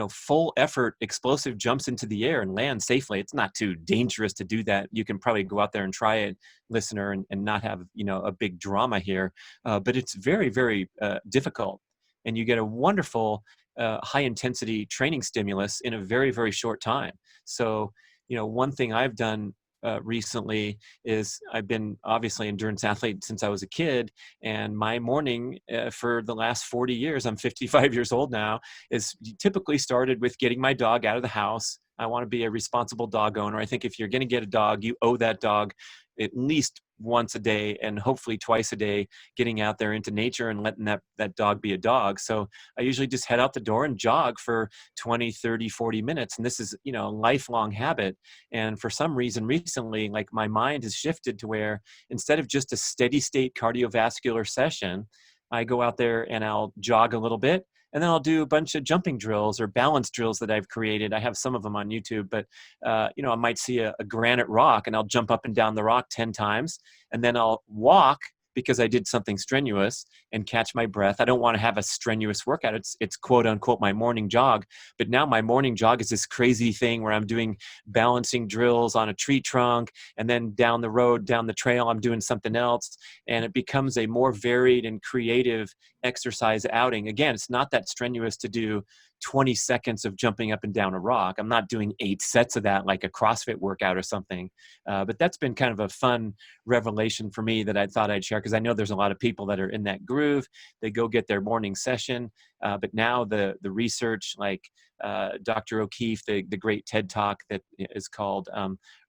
full effort explosive jumps into the air and land safely, it's not too dangerous to do that. You can probably go out there and try it, listener, and not have a big drama here, but it's very, very difficult, and you get a wonderful high intensity training stimulus in a very, very short time. So one thing I've done recently is I've been obviously endurance athlete since I was a kid, and my morning for the last 40 years, I'm 55 years old now, is typically started with getting my dog out of the house. I want to be a responsible dog owner. I think if you're going to get a dog, you owe that dog at least once a day and hopefully twice a day, getting out there into nature and letting that dog be a dog. So I usually just head out the door and jog for 20, 30, 40 minutes. And this is, a lifelong habit. And for some reason recently, like my mind has shifted to where instead of just a steady state cardiovascular session, I go out there and I'll jog a little bit, and then I'll do a bunch of jumping drills or balance drills that I've created. I have some of them on YouTube, but I might see a granite rock and I'll jump up and down the rock 10 times, and then I'll walk because I did something strenuous and catch my breath. I don't want to have a strenuous workout. It's quote unquote my morning jog. But now my morning jog is this crazy thing where I'm doing balancing drills on a tree trunk, and then down the road, down the trail, I'm doing something else. And it becomes a more varied and creative exercise outing. Again, it's not that strenuous to do 20 seconds of jumping up and down a rock. I'm not doing 8 sets of that like a CrossFit workout or something. But that's been kind of a fun revelation for me that I thought I'd share, because I know there's a lot of people that are in that groove. They go get their morning session. But now the research, like Dr. O'Keefe, the great TED Talk that is called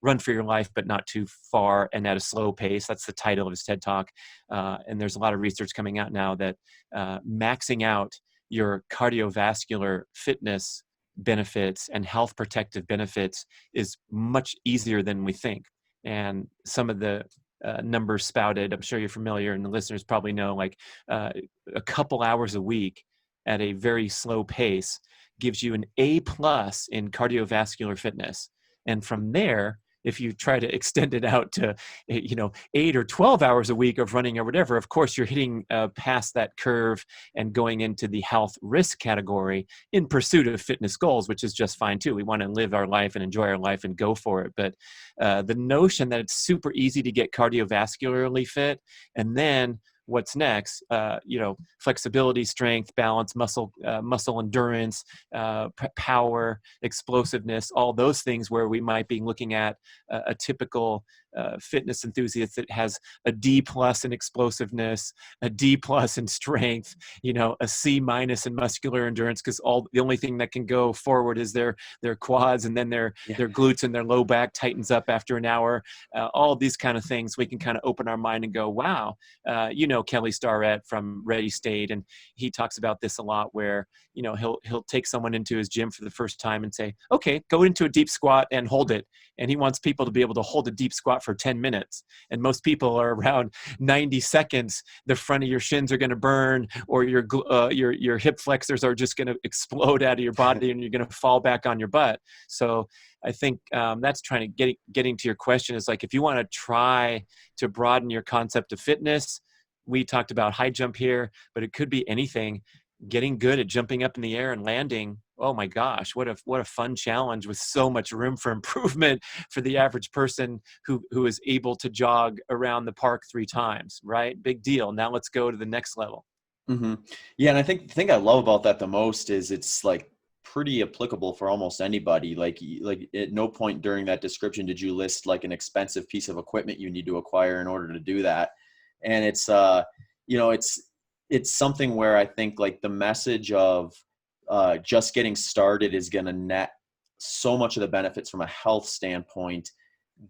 Run for Your Life, but Not Too Far and at a Slow Pace. That's the title of his TED Talk. And there's a lot of research coming out now that maxing out your cardiovascular fitness benefits and health protective benefits is much easier than we think. And some of the numbers spouted, I'm sure you're familiar, and the listeners probably know, like a couple hours a week at a very slow pace gives you an A+ in cardiovascular fitness. And from there, if you try to extend it out to 8 or 12 hours a week of running or whatever, of course you're hitting past that curve and going into the health risk category in pursuit of fitness goals, which is just fine too. We want to live our life and enjoy our life and go for it. But the notion that it's super easy to get cardiovascularly fit, and then what's next, flexibility, strength, balance, muscle endurance, power, explosiveness, all those things where we might be looking at a typical fitness enthusiast that has a D+ in explosiveness, a D+ in strength, a C- in muscular endurance, because the only thing that can go forward is their quads, and then their glutes and their low back tightens up after an hour. All these kind of things, we can kind of open our mind and go, wow. Kelly Starrett from Ready State, and he talks about this a lot, where he'll take someone into his gym for the first time and say, okay, go into a deep squat and hold it. And he wants people to be able to hold a deep squat for 10 minutes. And most people are around 90 seconds. The front of your shins are going to burn, or your hip flexors are just going to explode out of your body, and you're going to fall back on your butt. So I think that's trying to getting to your question, is like, if you want to try to broaden your concept of fitness, we talked about high jump here, but it could be anything. Getting good at jumping up in the air and landing. Oh my gosh, what a fun challenge, with so much room for improvement for the average person who is able to jog around the park 3 times, right? Big deal. Now let's go to the next level. Mm-hmm. Yeah, and I think the thing I love about that the most is it's like pretty applicable for almost anybody. Like at no point during that description did you list like an expensive piece of equipment you need to acquire in order to do that. And it's it's something where I think like the message of just getting started is going to net so much of the benefits from a health standpoint,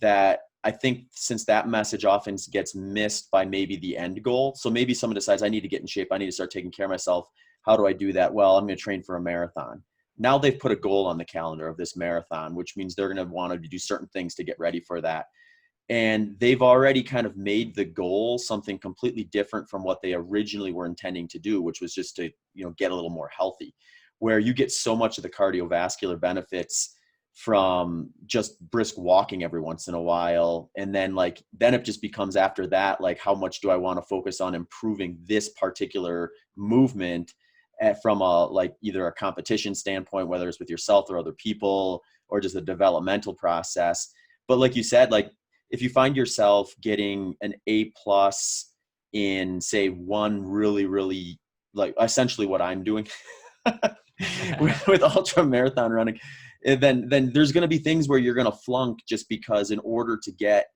that I think since that message often gets missed by maybe the end goal. So maybe someone decides, I need to get in shape, I need to start taking care of myself. How do I do that? Well, I'm going to train for a marathon. Now they've put a goal on the calendar of this marathon, which means they're going to want to do certain things to get ready for that. And they've already kind of made the goal something completely different from what they originally were intending to do, which was just to, get a little more healthy, where you get so much of the cardiovascular benefits from just brisk walking every once in a while. And then then it just becomes after that, like, how much do I want to focus on improving this particular movement from either a competition standpoint, whether it's with yourself or other people, or just a developmental process. But like you said, if you find yourself getting an A+ in, say, one really, really, essentially what I'm doing with ultra marathon running, then there's going to be things where you're going to flunk just because in order to get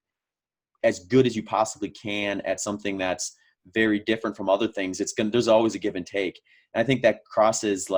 as good as you possibly can at something that's very different from other things, there's always a give and take. And I think that crosses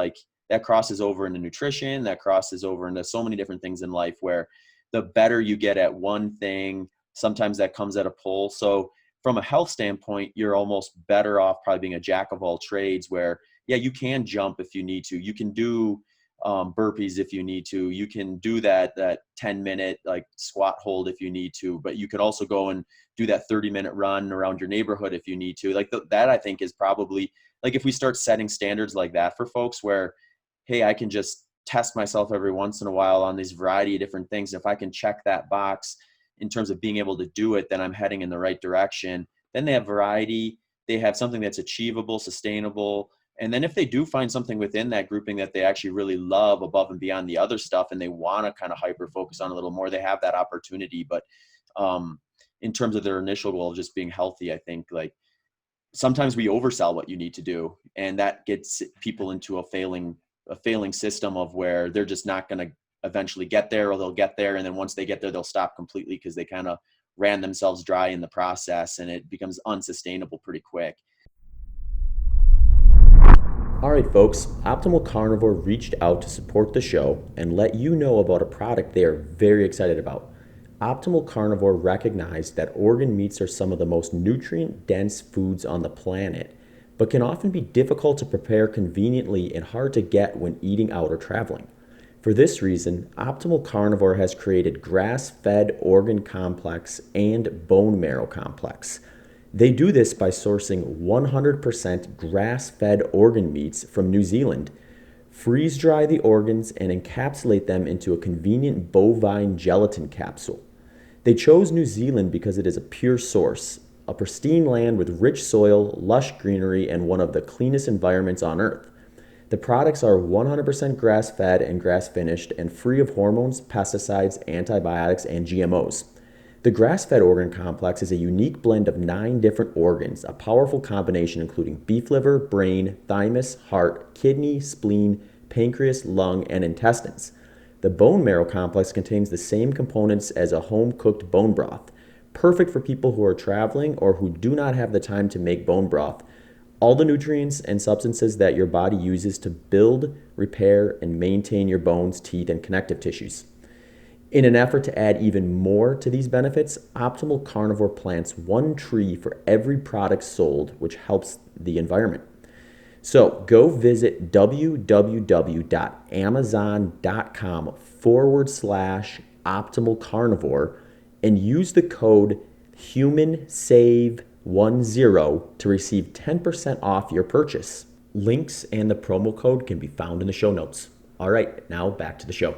over into nutrition, that crosses over into so many different things in life, where the better you get at one thing, sometimes that comes at a pull. So from a health standpoint, you're almost better off probably being a jack of all trades, where, yeah, you can jump if you need to. You can do burpees if you need to. You can do that 10-minute like squat hold if you need to, but you could also go and do that 30-minute run around your neighborhood if you need to. Like that I think is probably, like, if we start setting standards like that for folks where, hey, I can just test myself every once in a while on these variety of different things. If I can check that box in terms of being able to do it, then I'm heading in the right direction. Then they have variety. They have something that's achievable, sustainable. And then if they do find something within that grouping that they actually really love above and beyond the other stuff, and they want to kind of hyper focus on a little more, they have that opportunity. But in terms of their initial goal of just being healthy, I think like sometimes we oversell what you need to do, and that gets people into a failing system of where they're just not going to eventually get there, or they'll get there, and then once they get there, they'll stop completely because they kind of ran themselves dry in the process, and it becomes unsustainable pretty quick. All right, folks, Optimal Carnivore reached out to support the show and let you know about a product they are very excited about. Optimal Carnivore recognized that organ meats are some of the most nutrient-dense foods on the planet, but can often be difficult to prepare conveniently and hard to get when eating out or traveling. For this reason, Optimal Carnivore has created grass-fed organ complex and bone marrow complex. They do this by sourcing 100% grass-fed organ meats from New Zealand, freeze dry the organs, and encapsulate them into a convenient bovine gelatin capsule. They chose New Zealand because it is a pure source, a pristine land with rich soil, lush greenery, and one of the cleanest environments on Earth. The products are 100% grass-fed and grass-finished and free of hormones, pesticides, antibiotics, and GMOs. The grass-fed organ complex is a unique blend of 9 different organs, a powerful combination including beef liver, brain, thymus, heart, kidney, spleen, pancreas, lung, and intestines. The bone marrow complex contains the same components as a home-cooked bone broth, perfect for people who are traveling or who do not have the time to make bone broth. All the nutrients and substances that your body uses to build, repair, and maintain your bones, teeth, and connective tissues. In an effort to add even more to these benefits, Optimal Carnivore plants 1 tree for every product sold, which helps the environment. So go visit www.amazon.com/Optimal Carnivore and use the code HUMANSAVE10 to receive 10% off your purchase. Links and the promo code can be found in the show notes. All right, now back to the show.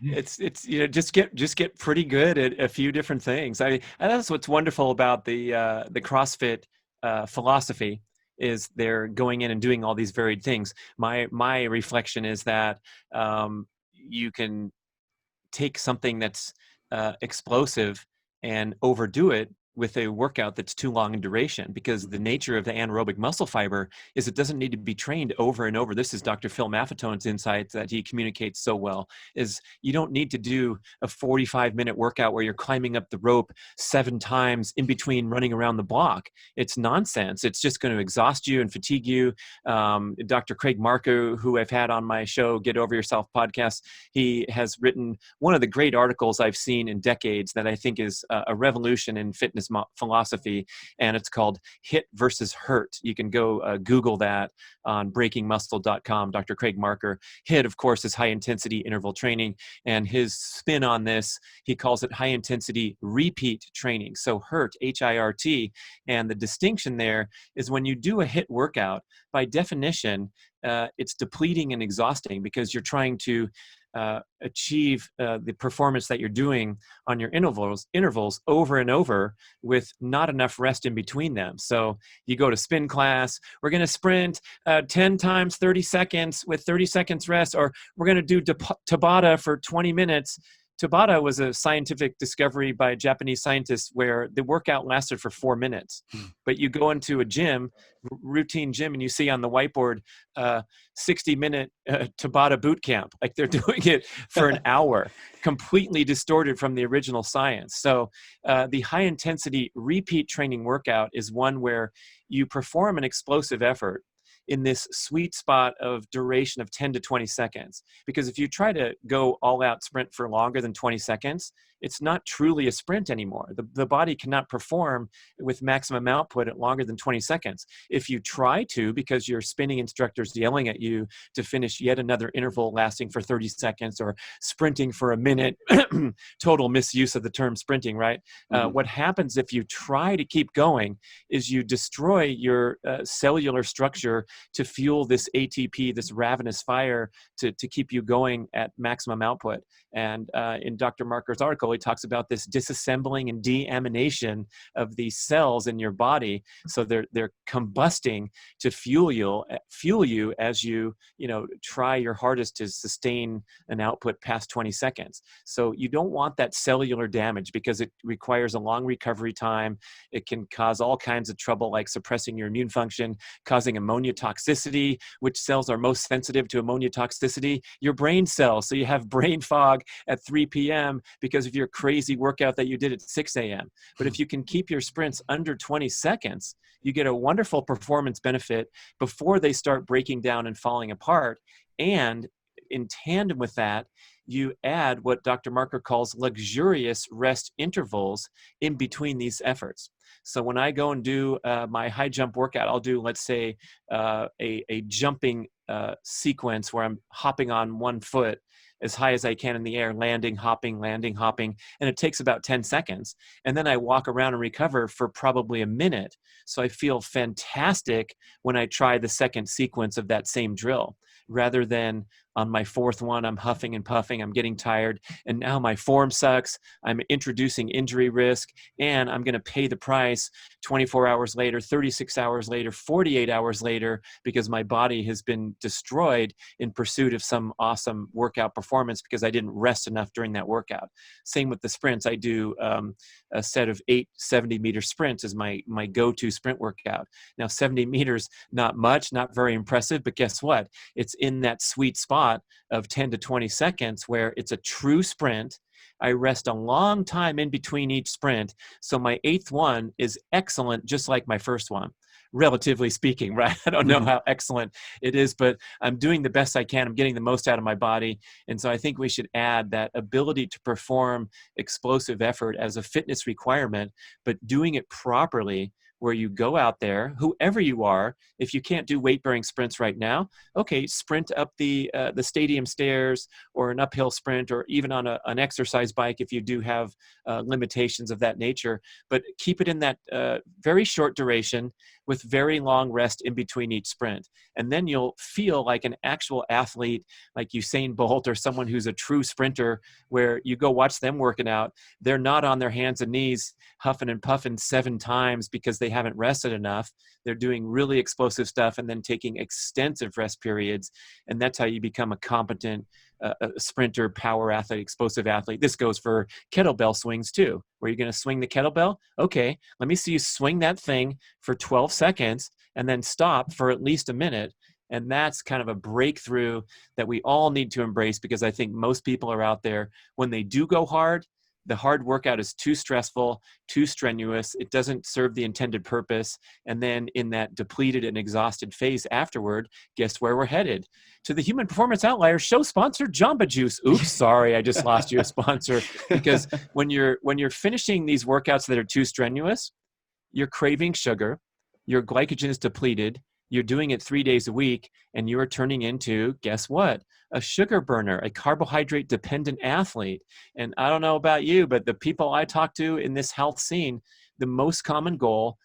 It's just get pretty good at a few different things. And that's what's wonderful about the CrossFit philosophy, is they're going in and doing all these varied things. My reflection is that you can take something that's explosive and overdo it with a workout that's too long in duration, because the nature of the anaerobic muscle fiber is it doesn't need to be trained over and over. This is Dr. Phil Maffetone's insight that he communicates so well, is you don't need to do a 45-minute workout where you're climbing up the rope 7 times in between running around the block. It's nonsense. It's just going to exhaust you and fatigue you. Dr. Craig Marker, who I've had on my show, Get Over Yourself podcast, he has written one of the great articles I've seen in decades that I think is a revolution in fitness philosophy, and it's called Hit versus Hurt. You can go Google that on breakingmuscle.com. Dr. Craig Marker. Hit, of course, is high intensity interval training, and his spin on this, he calls it high intensity repeat training. So hurt, HIRT, and the distinction there is when you do a hit workout, by definition, it's depleting and exhausting because you're trying to achieve the performance that you're doing on your intervals over and over with not enough rest in between them. So you go to spin class, we're going to sprint 10 times 30 seconds with 30 seconds rest, or we're going to do Tabata for 20 minutes. Tabata was a scientific discovery by Japanese scientists where the workout lasted for 4 minutes. But you go into a gym, routine gym, and you see on the whiteboard 60-minute Tabata boot camp. Like they're doing it for an hour, completely distorted from the original science. So the high intensity repeat training workout is one where you perform an explosive effort in this sweet spot of duration of 10 to 20 seconds. Because if you try to go all out sprint for longer than 20 seconds, it's not truly a sprint anymore. The body cannot perform with maximum output at longer than 20 seconds. If you try to, because your spinning instructor's yelling at you to finish yet another interval lasting for 30 seconds or sprinting for a minute, total misuse of the term sprinting, right? What happens if you try to keep going is you destroy your cellular structure to fuel this ATP, this ravenous fire to keep you going at maximum output. And in Dr. Marker's article, he talks about this disassembling and deamination of these cells in your body. So they're combusting to fuel you as you try your hardest to sustain an output past 20 seconds. So you don't want that cellular damage because it requires a long recovery time. It can cause all kinds of trouble like suppressing your immune function, causing ammonia toxicity. Which cells are most sensitive to ammonia toxicity? Your brain cells. So you have brain fog at 3 p.m. because of your crazy workout that you did at 6 a.m. But if you can keep your sprints under 20 seconds, you get a wonderful performance benefit before they start breaking down and falling apart. And in tandem with that, you add what Dr. Marker calls luxurious rest intervals in between these efforts. So when I go and do my high jump workout, I'll do, let's say, a jumping sequence where I'm hopping on one foot as high as I can in the air, landing, hopping, and it takes about 10 seconds. And then I walk around and recover for probably a minute. So I feel fantastic when I try the second sequence of that same drill, rather than on my fourth one, I'm huffing and puffing, I'm getting tired, and now my form sucks, I'm introducing injury risk, and I'm gonna pay the price 24 hours later, 36 hours later, 48 hours later, because my body has been destroyed in pursuit of some awesome workout performance because I didn't rest enough during that workout. Same with the sprints. I do a set of 8 70-meter sprints as my go-to sprint workout. Now, 70 meters, not much, not very impressive, but guess what? It's in that sweet spot of 10 to 20 seconds where it's a true sprint. I rest a long time in between each sprint. So my 8th one is excellent, just like my first one, relatively speaking, right? I don't know how excellent it is, but I'm doing the best I can. I'm getting the most out of my body. And so I think we should add that ability to perform explosive effort as a fitness requirement, but doing it properly, where you go out there, whoever you are. If you can't do weight-bearing sprints right now, okay, sprint up the stadium stairs, or an uphill sprint, or even on an exercise bike if you do have limitations of that nature. But keep it in that very short duration with very long rest in between each sprint. And then you'll feel like an actual athlete, like Usain Bolt or someone who's a true sprinter, where you go watch them working out. They're not on their hands and knees huffing and puffing 7 times because they haven't rested enough. They're doing really explosive stuff and then taking extensive rest periods. And that's how you become a competent sprinter, power athlete, explosive athlete. This goes for kettlebell swings too, where you're going to swing the kettlebell. Okay, let me see you swing that thing for 12 seconds and then stop for at least a minute. And that's kind of a breakthrough that we all need to embrace, because I think most people are out there, when they do go hard, the hard workout is too stressful, too strenuous. It doesn't serve the intended purpose. And then in that depleted and exhausted phase afterward, guess where we're headed? To the Human Performance Outliers show sponsor, Jamba Juice. Oops, sorry, I just lost you a sponsor. Because when you're finishing these workouts that are too strenuous, you're craving sugar, your glycogen is depleted, you're doing it 3 days a week, and you are turning into, guess what? A sugar burner, a carbohydrate dependent athlete. And I don't know about you, but the people I talk to in this health scene, the most common goal,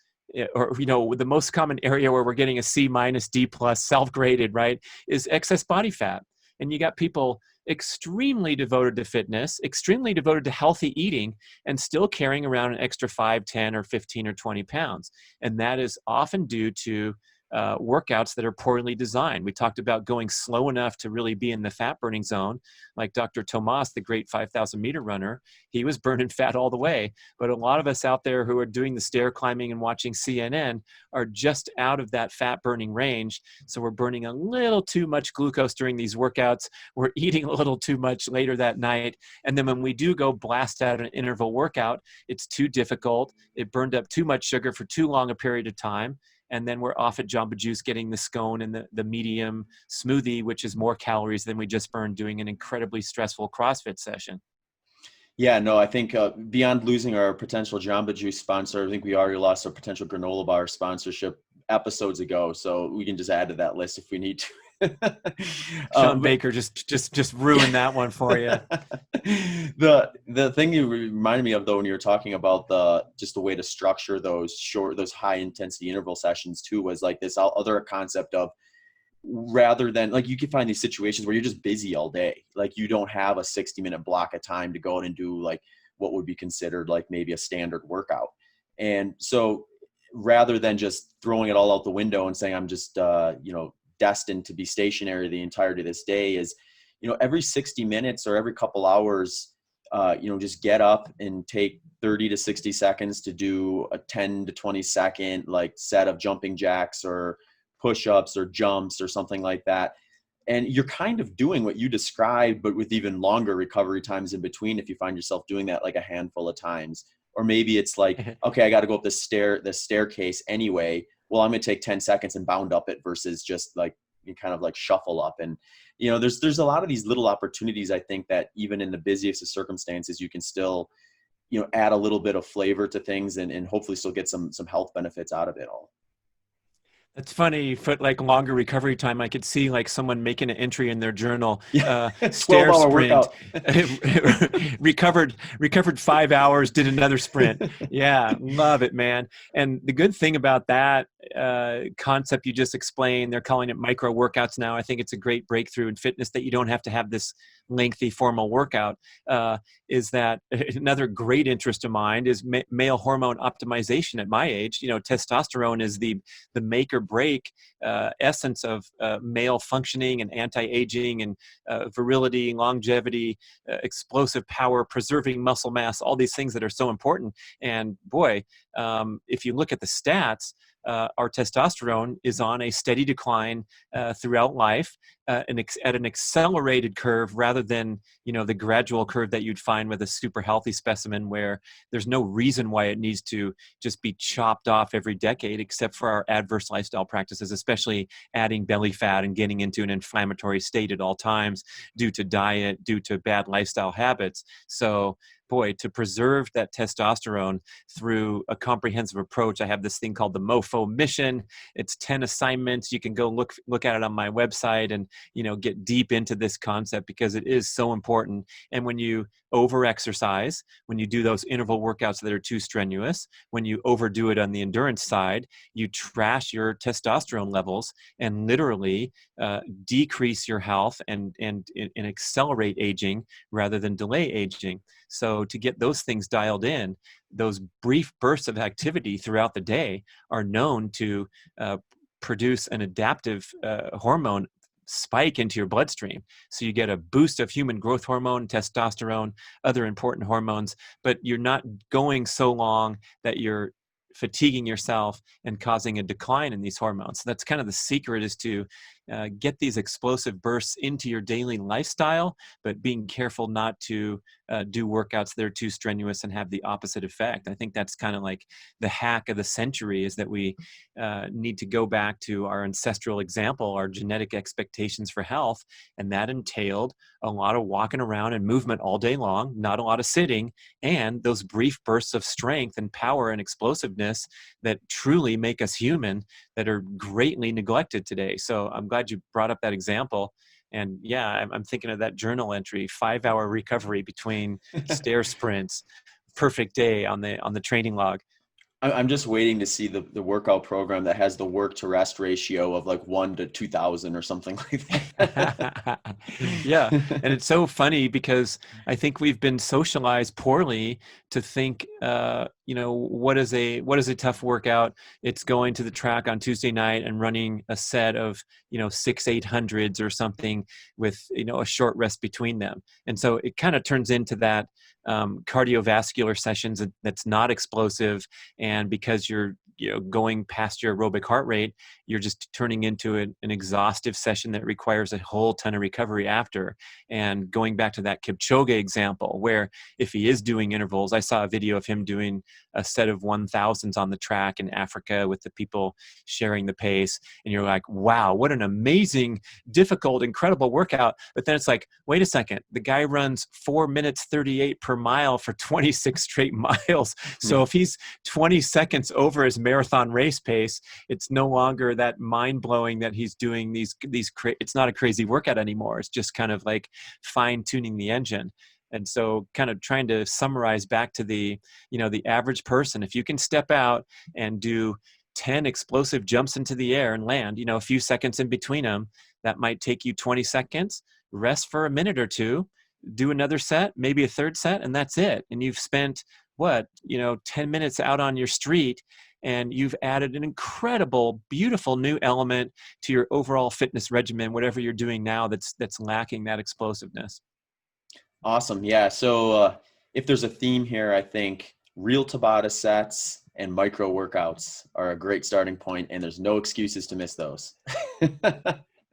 or the most common area where we're getting a C minus, D plus, self-graded, right, is excess body fat. And you got people extremely devoted to fitness, extremely devoted to healthy eating, and still carrying around an extra 5, 10, or 15, or 20 pounds. And that is often due to workouts that are poorly designed. We talked about going slow enough to really be in the fat burning zone, like Dr. Tomas, the great 5,000 meter runner. He was burning fat all the way. But a lot of us out there who are doing the stair climbing and watching CNN are just out of that fat burning range. So we're burning a little too much glucose during these workouts. We're eating a little too much later that night. And then when we do go blast out an interval workout, it's too difficult. It burned up too much sugar for too long a period of time. And then we're off at Jamba Juice getting the scone and the medium smoothie, which is more calories than we just burned doing an incredibly stressful CrossFit session. Yeah, no, I think beyond losing our potential Jamba Juice sponsor, I think we already lost our potential granola bar sponsorship episodes ago. So we can just add to that list if we need to. Sean Baker just ruined that one for you. The thing you reminded me of though, when you were talking about the way to structure those high intensity interval sessions too, was like this other concept of, rather than, like, you can find these situations where you're just busy all day. Like, you don't have a 60-minute block of time to go out and do like what would be considered like maybe a standard workout. And so rather than just throwing it all out the window and saying, I'm just, destined to be stationary the entirety of this day, is, every 60 minutes or every couple hours, just get up and take 30 to 60 seconds to do a 10 to 20 second like set of jumping jacks or push-ups or jumps or something like that. And you're kind of doing what you described, but with even longer recovery times in between, if you find yourself doing that like a handful of times. Or maybe it's like, okay, I got to go up this staircase anyway. Well, I'm going to take 10 seconds and bound up it versus just like you kind of like shuffle up. And, there's a lot of these little opportunities, I think, that even in the busiest of circumstances, you can still, add a little bit of flavor to things and hopefully still get some health benefits out of it all. That's funny. For like longer recovery time, I could see like someone making an entry in their journal. Stair 12-hour sprint. recovered 5 hours. Did another sprint. Yeah, love it, man. And the good thing about that concept you just explained, they're calling it micro workouts now. I think it's a great breakthrough in fitness that you don't have to have this lengthy formal workout. Is that another great interest of mine is male hormone optimization at my age. Testosterone is the make or break essence of male functioning and anti-aging and virility, longevity, explosive power, preserving muscle mass, all these things that are so important. And boy, if you look at the stats, our testosterone is on a steady decline throughout life at an accelerated curve rather than, the gradual curve that you'd find with a super healthy specimen, where there's no reason why it needs to just be chopped off every decade, except for our adverse lifestyle practices, especially adding belly fat and getting into an inflammatory state at all times due to diet, due to bad lifestyle habits. So boy, to preserve that testosterone through a comprehensive approach, I have this thing called the MoFo mission. It's 10 assignments. You can go look at it on my website and, get deep into this concept because it is so important. And when you over-exercise, when you do those interval workouts that are too strenuous, when you overdo it on the endurance side, you trash your testosterone levels and literally decrease your health and accelerate aging rather than delay aging. So to get those things dialed in, those brief bursts of activity throughout the day are known to produce an adaptive hormone spike into your bloodstream. So you get a boost of human growth hormone, testosterone, other important hormones, but you're not going so long that you're fatiguing yourself and causing a decline in these hormones. So that's kind of the secret, is to get these explosive bursts into your daily lifestyle, but being careful not to do workouts that are too strenuous and have the opposite effect. I think that's kind of like the hack of the century, is that we need to go back to our ancestral example, our genetic expectations for health. And that entailed a lot of walking around and movement all day long, not a lot of sitting, and those brief bursts of strength and power and explosiveness that truly make us human, that are greatly neglected today. So I'm glad you brought up that example. And yeah, I'm thinking of that journal entry, 5-hour recovery between stair sprints, perfect day on the training log. I'm just waiting to see the workout program that has the work to rest ratio of like 1 to 2,000 or something like that. Yeah. And it's so funny because I think we've been socialized poorly to think what is a tough workout? It's going to the track on Tuesday night and running a set of, 6 800s or something with, a short rest between them. And so it kind of turns into that cardiovascular sessions that's not explosive. And because you're, going past your aerobic heart rate, you're just turning into an exhaustive session that requires a whole ton of recovery after. And going back to that Kipchoge example, where if he is doing intervals, I saw a video of him doing a set of 1000s on the track in Africa with the people sharing the pace. And you're like, wow, what an amazing, difficult, incredible workout. But then it's like, wait a second, the guy runs 4 minutes 38 per mile for 26 straight miles. So if he's 20 seconds over his marathon race pace, it's no longer that mind blowing that he's doing these it's not a crazy workout anymore. It's just kind of like fine tuning the engine. And so kind of trying to summarize back to the average person, if you can step out and do 10 explosive jumps into the air and land, a few seconds in between them, that might take you 20 seconds, rest for a minute or two, do another set, maybe a third set, and that's it. And you've spent 10 minutes out on your street, and you've added an incredible, beautiful new element to your overall fitness regimen, whatever you're doing now that's lacking that explosiveness. Awesome. Yeah. So if there's a theme here, I think real Tabata sets and micro workouts are a great starting point, and there's no excuses to miss those.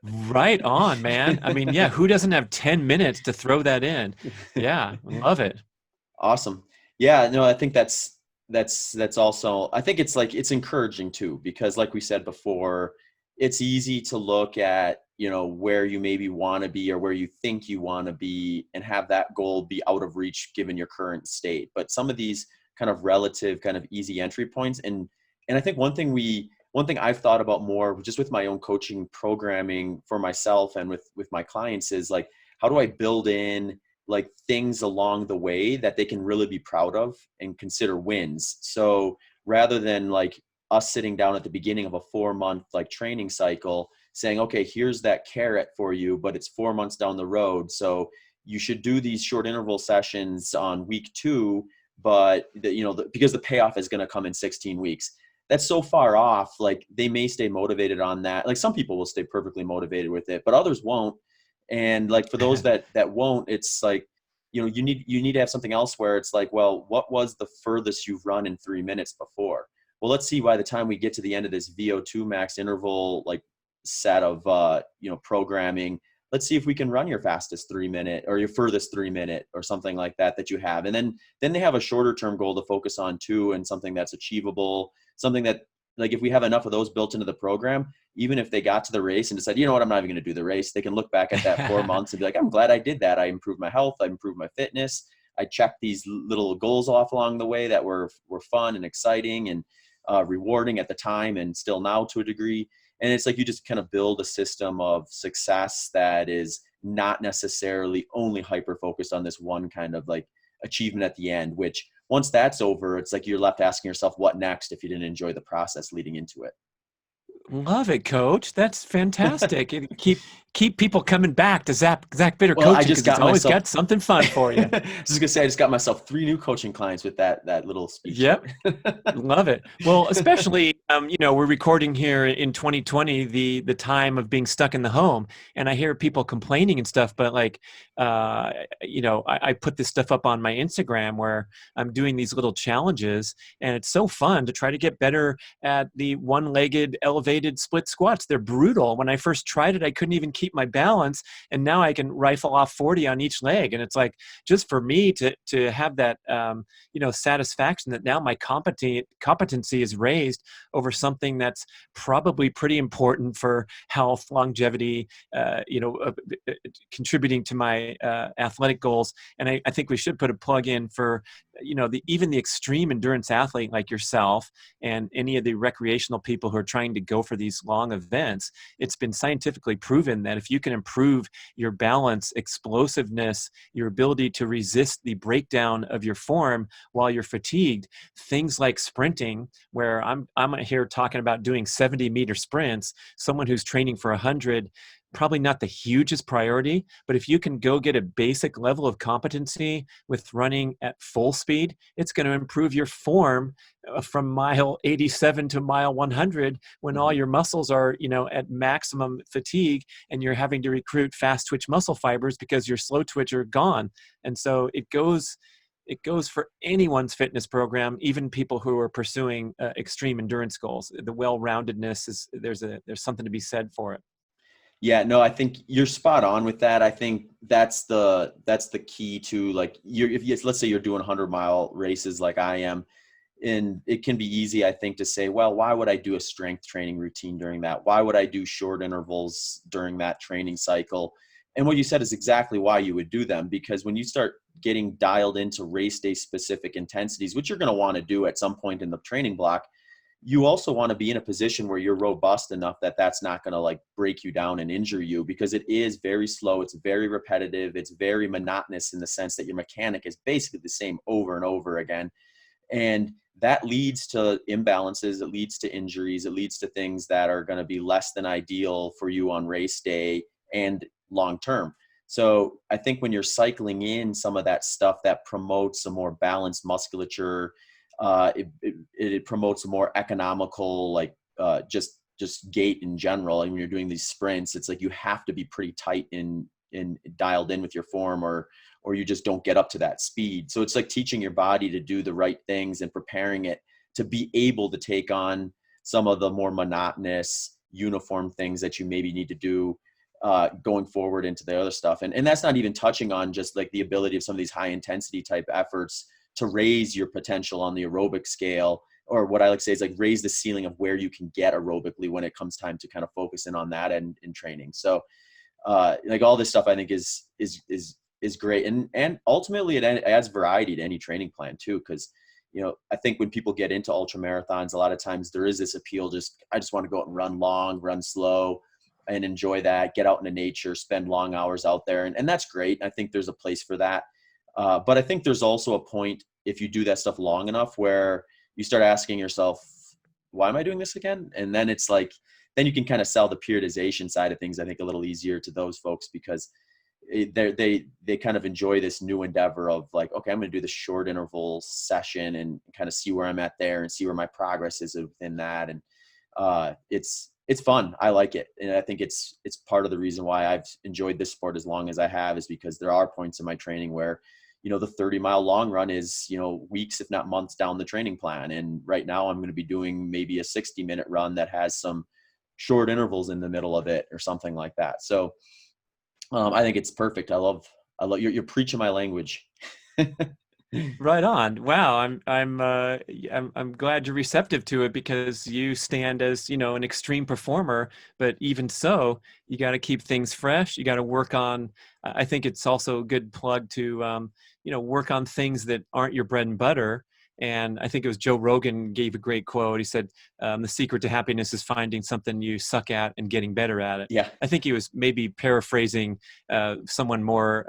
Right on, man. I mean, yeah, who doesn't have 10 minutes to throw that in? Yeah, love it. Awesome. Yeah, no, I think that's also, I think it's encouraging too, because like we said before, it's easy to look at, where you maybe want to be or where you think you want to be and have that goal be out of reach given your current state. But some of these kind of relative, kind of easy entry points. And I think one thing I've thought about more just with my own coaching programming for myself and with my clients is like, how do I build in like things along the way that they can really be proud of and consider wins? So rather than like us sitting down at the beginning of a 4-month like training cycle saying, okay, here's that carrot for you, but it's 4 months down the road. So you should do these short interval sessions on week 2, but because the payoff is going to come in 16 weeks. That's so far off. Like they may stay motivated on that. Like some people will stay perfectly motivated with it, but others won't. And like for those that won't, it's like, you need to have something else where it's like, well, what was the furthest you've run in 3 minutes before? Well, let's see by the time we get to the end of this VO2 max interval, like set of, programming, let's see if we can run your fastest 3 minute or your furthest 3 minute or something like that you have. And then they have a shorter term goal to focus on too, and something that's achievable, something that like if we have enough of those built into the program, even if they got to the race and decided, you know what, I'm not even going to do the race, they can look back at that 4 months and be like, I'm glad I did that. I improved my health. I improved my fitness. I checked these little goals off along the way that were fun and exciting and rewarding at the time and still now to a degree. And it's like you just kind of build a system of success that is not necessarily only hyper focused on this one kind of like achievement at the end, which once that's over, it's like you're left asking yourself, what next if you didn't enjoy the process leading into it? Love it, Coach. That's fantastic. And keep people coming back to Zach Bitter Well, coaching because it's always got something fun for you. I was gonna say I just got myself 3 new coaching clients with that little speech. Yep, love it. Well, especially we're recording here in 2020, the time of being stuck in the home, and I hear people complaining and stuff. But like, I put this stuff up on my Instagram where I'm doing these little challenges, and it's so fun to try to get better at the one-legged elevated split squats. They're brutal. When I first tried it, I couldn't even keep my balance, and now I can rifle off 40 on each leg. And it's like, just for me to have that satisfaction that now my competency is raised over something that's probably pretty important for health, longevity, contributing to my athletic goals. And I think we should put a plug in for even the extreme endurance athlete like yourself and any of the recreational people who are trying to go for these long events. It's been scientifically proven that if you can improve your balance, explosiveness, your ability to resist the breakdown of your form while you're fatigued, things like sprinting, where I'm here talking about doing 70-meter sprints, someone who's training for 100 probably not the hugest priority, but if you can go get a basic level of competency with running at full speed, it's going to improve your form from mile 87 to mile 100 when all your muscles are, at maximum fatigue, and you're having to recruit fast twitch muscle fibers because your slow twitch are gone. And so it goes for anyone's fitness program, even people who are pursuing extreme endurance goals. The well-roundedness there's something to be said for it. Yeah, no, I think you're spot on with that. I think that's the key to, like, let's say you're doing 100-mile races like I am, and it can be easy, I think, to say, well, why would I do a strength training routine during that? Why would I do short intervals during that training cycle? And what you said is exactly why you would do them, because when you start getting dialed into race day specific intensities, which you're going to want to do at some point in the training block, you also want to be in a position where you're robust enough that that's not going to, like, break you down and injure you, because it is very slow. It's very repetitive. It's very monotonous in the sense that your mechanic is basically the same over and over again. And that leads to imbalances. It leads to injuries. It leads to things that are going to be less than ideal for you on race day and long-term. So I think when you're cycling in some of that stuff that promotes a more balanced musculature, it promotes a more economical, like, just gait in general. And when you're doing these sprints, it's like you have to be pretty tight and dialed in with your form, or you just don't get up to that speed. So it's like teaching your body to do the right things and preparing it to be able to take on some of the more monotonous, uniform things that you maybe need to do going forward into the other stuff. And that's not even touching on just like the ability of some of these high intensity type efforts to raise your potential on the aerobic scale, or what I like to say is, like, raise the ceiling of where you can get aerobically when it comes time to kind of focus in on that and in training. So like, all this stuff I think is great. And ultimately it adds variety to any training plan too. Because, I think when people get into ultra marathons, a lot of times there is this appeal, I just want to go out and run long, run slow, and enjoy that, get out into nature, spend long hours out there. And that's great. I think there's a place for that. But I think there's also a point, if you do that stuff long enough, where you start asking yourself, why am I doing this again? And then it's like, then you can kind of sell the periodization side of things, I think, a little easier to those folks, because they kind of enjoy this new endeavor of, like, okay, I'm going to do the short interval session and kind of see where I'm at there and see where my progress is within that. And it's fun. I like it. And I think it's part of the reason why I've enjoyed this sport as long as I have, is because there are points in my training where, the 30-mile long run is, weeks, if not months down the training plan. And right now I'm going to be doing maybe a 60-minute run that has some short intervals in the middle of it or something like that. So I think it's perfect. I love you're preaching my language. Right on. Wow. I'm glad you're receptive to it, because you stand as, an extreme performer, but even so, you got to keep things fresh. You got to work on, I think it's also a good plug to, work on things that aren't your bread and butter. And I think it was Joe Rogan gave a great quote. He said, the secret to happiness is finding something you suck at and getting better at it. Yeah. I think he was maybe paraphrasing someone more,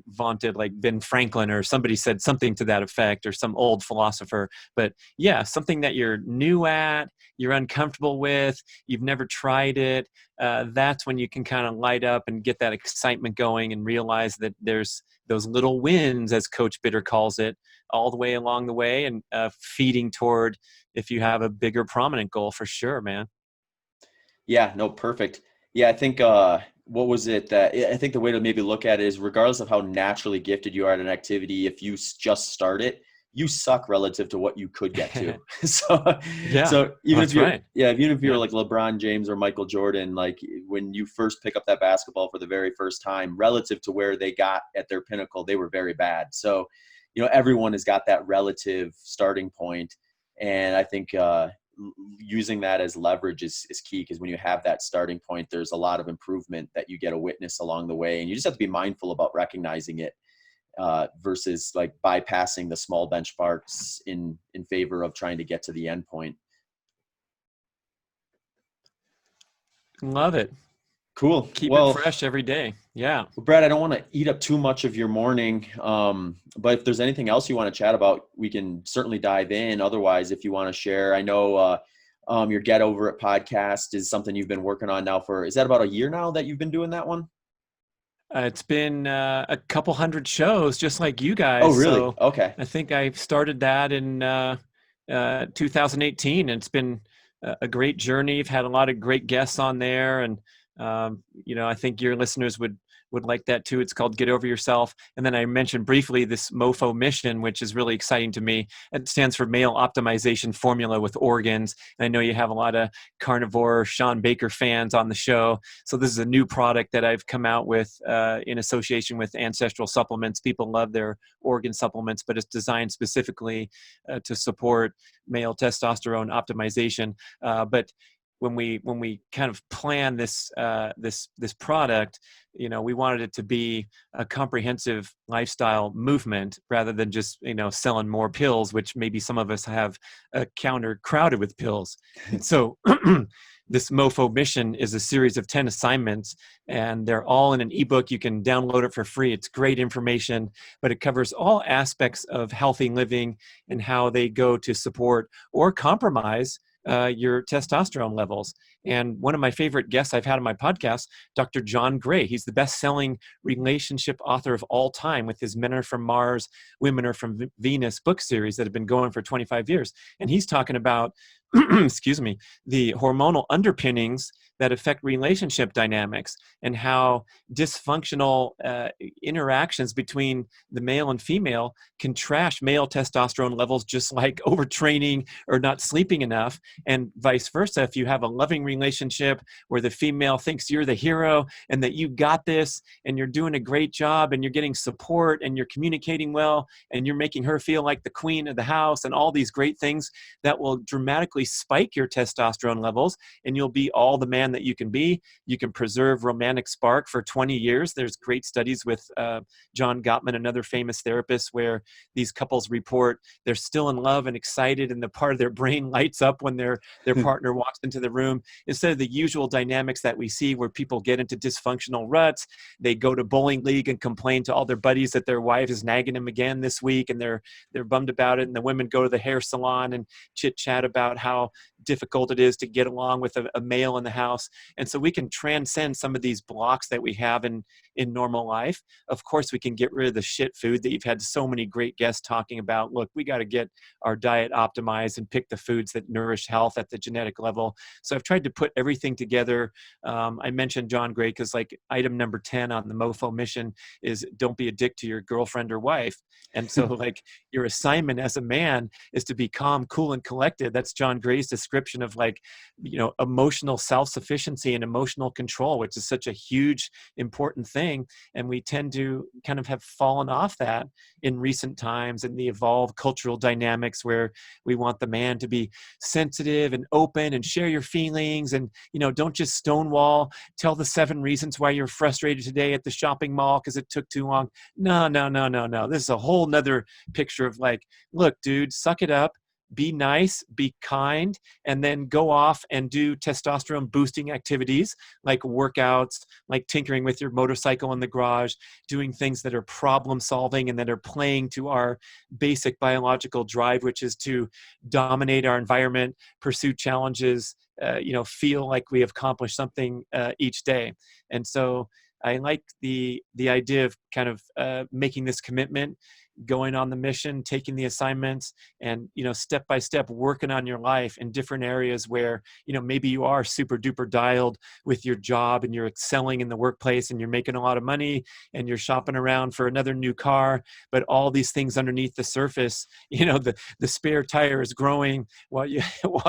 vaunted, like Ben Franklin, or somebody said something to that effect, or some old philosopher. But yeah, something that you're new at, you're uncomfortable with, you've never tried it. That's when you can kind of light up and get that excitement going, and realize that there's those little wins, as Coach Bitter calls it, all the way along the way, and feeding toward, if you have a bigger prominent goal, for sure, man. Yeah, no, perfect. Yeah, I think, what was it that I think the way to maybe look at it is, regardless of how naturally gifted you are at an activity, if you just start it, you suck relative to what you could get to. So even if you're, even if you're like LeBron James or Michael Jordan, like, when you first pick up that basketball for the very first time, relative to where they got at their pinnacle, they were very bad. So, everyone has got that relative starting point. And I think, using that as leverage is key, because when you have that starting point, there's a lot of improvement that you get to witness along the way. And you just have to be mindful about recognizing it, versus like bypassing the small benchmarks in favor of trying to get to the end point. Love it. Cool. Keep it fresh every day. Yeah. Well, Brad, I don't want to eat up too much of your morning, but if there's anything else you want to chat about, we can certainly dive in. Otherwise, if you want to share, I know Your Get Over It podcast is something you've been working on now is that about a year now that you've been doing that one? It's been a couple hundred shows, just like you Oh, guys. really? So Okay. I think I started that in 2018, and it's been a great journey. I've had a lot of great guests on there, and I think your listeners would like that too. It's called Get Over Yourself. And then I mentioned briefly this MOFO mission, which is really exciting to me. It stands for Male Optimization Formula with Organs. And I know you have a lot of carnivore Sean Baker fans on the show. So this is a new product that I've come out with in association with Ancestral Supplements. People love their organ supplements, but it's designed specifically to support male testosterone optimization. But when we kind of plan this product, we wanted it to be a comprehensive lifestyle movement rather than just selling more pills, which maybe some of us have a counter crowded with pills. And so this MOFO mission is a series of 10 assignments, and they're all in an ebook. You can download it for free. It's great information, but it covers all aspects of healthy living and how they go to support or compromise your testosterone levels. And one of my favorite guests I've had on my podcast, Dr. John Gray, he's the best-selling relationship author of all time with his Men Are From Mars, Women Are From Venus book series that have been going for 25 years. And he's talking about, excuse me, the hormonal underpinnings that affect relationship dynamics and how dysfunctional interactions between the male and female can trash male testosterone levels, just like overtraining or not sleeping enough, and vice versa. If you have a loving relationship where the female thinks you're the hero and that you got this and you're doing a great job and you're getting support and you're communicating well and you're making her feel like the queen of the house and all these great things, that will dramatically spike your testosterone levels and you'll be all the man that you can be. You can preserve romantic spark for 20 years. There's great studies with John Gottman, another famous therapist, where these couples report they're still in love and excited and the part of their brain lights up when their partner walks into the room, instead of the usual dynamics that we see where people get into dysfunctional ruts. They go to bowling league and complain to all their buddies that their wife is nagging them again this week, and they're bummed about it. And the women go to the hair salon and chit chat about how difficult it is to get along with a male in the house. And so we can transcend some of these blocks that we have in normal life. Of course, we can get rid of the shit food that you've had so many great guests talking about. Look, we got to get our diet optimized and pick the foods that nourish health at the genetic level. So I've tried to put everything together. I mentioned John Gray because like item number 10 on the MOFO mission is don't be a dick to your girlfriend or wife. And so like your assignment as a man is to be calm, cool, and collected. That's John Gray's description of like, emotional self-sufficiency and emotional control, which is such a huge, important thing. And we tend to kind of have fallen off that in recent times in the evolved cultural dynamics where we want the man to be sensitive and open and share your feelings and, don't just stonewall, tell the 7 reasons why you're frustrated today at the shopping mall because it took too long. No. This is a whole nother picture of like, look, dude, suck it up. Be nice, be kind, and then go off and do testosterone boosting activities like workouts, like tinkering with your motorcycle in the garage, doing things that are problem solving and that are playing to our basic biological drive, which is to dominate our environment, pursue challenges, feel like we have accomplished something each day. And so I like the idea of kind of making this commitment, going on the mission, taking the assignments, and step by step working on your life in different areas where maybe you are super duper dialed with your job and you're excelling in the workplace and you're making a lot of money and you're shopping around for another new car, but all these things underneath the surface, the spare tire is growing while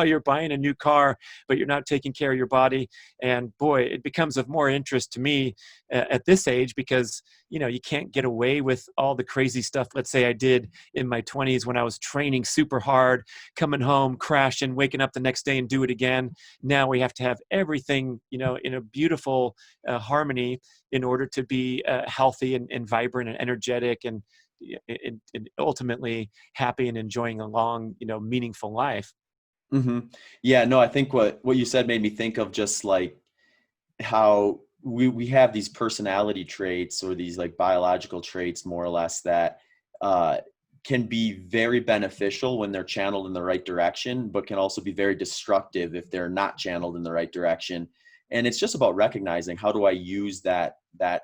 you're buying a new car, but you're not taking care of your body. And boy, it becomes of more interest to me at this age because you can't get away with all the crazy stuff, let's say I did in my 20s when I was training super hard, coming home, crashing, waking up the next day and do it again. Now we have to have everything, in a beautiful harmony in order to be healthy and vibrant and energetic and ultimately happy and enjoying a long, meaningful life. Mm-hmm. Yeah, no, I think what you said made me think of just like how we have these personality traits or these like biological traits more or less that can be very beneficial when they're channeled in the right direction, but can also be very destructive if they're not channeled in the right direction. And it's just about recognizing, how do I use that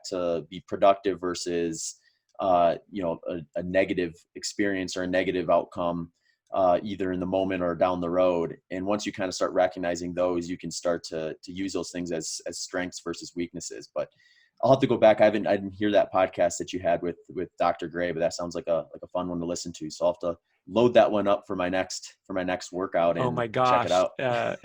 to be productive versus a negative experience or a negative outcome, either in the moment or down the road. And once you kind of start recognizing those, you can start to use those things as strengths versus weaknesses. But I'll have to go back. I didn't hear that podcast that you had with Dr. Gray, but that sounds like a fun one to listen to. So I'll have to load that one up for my next workout and oh my gosh. check it out.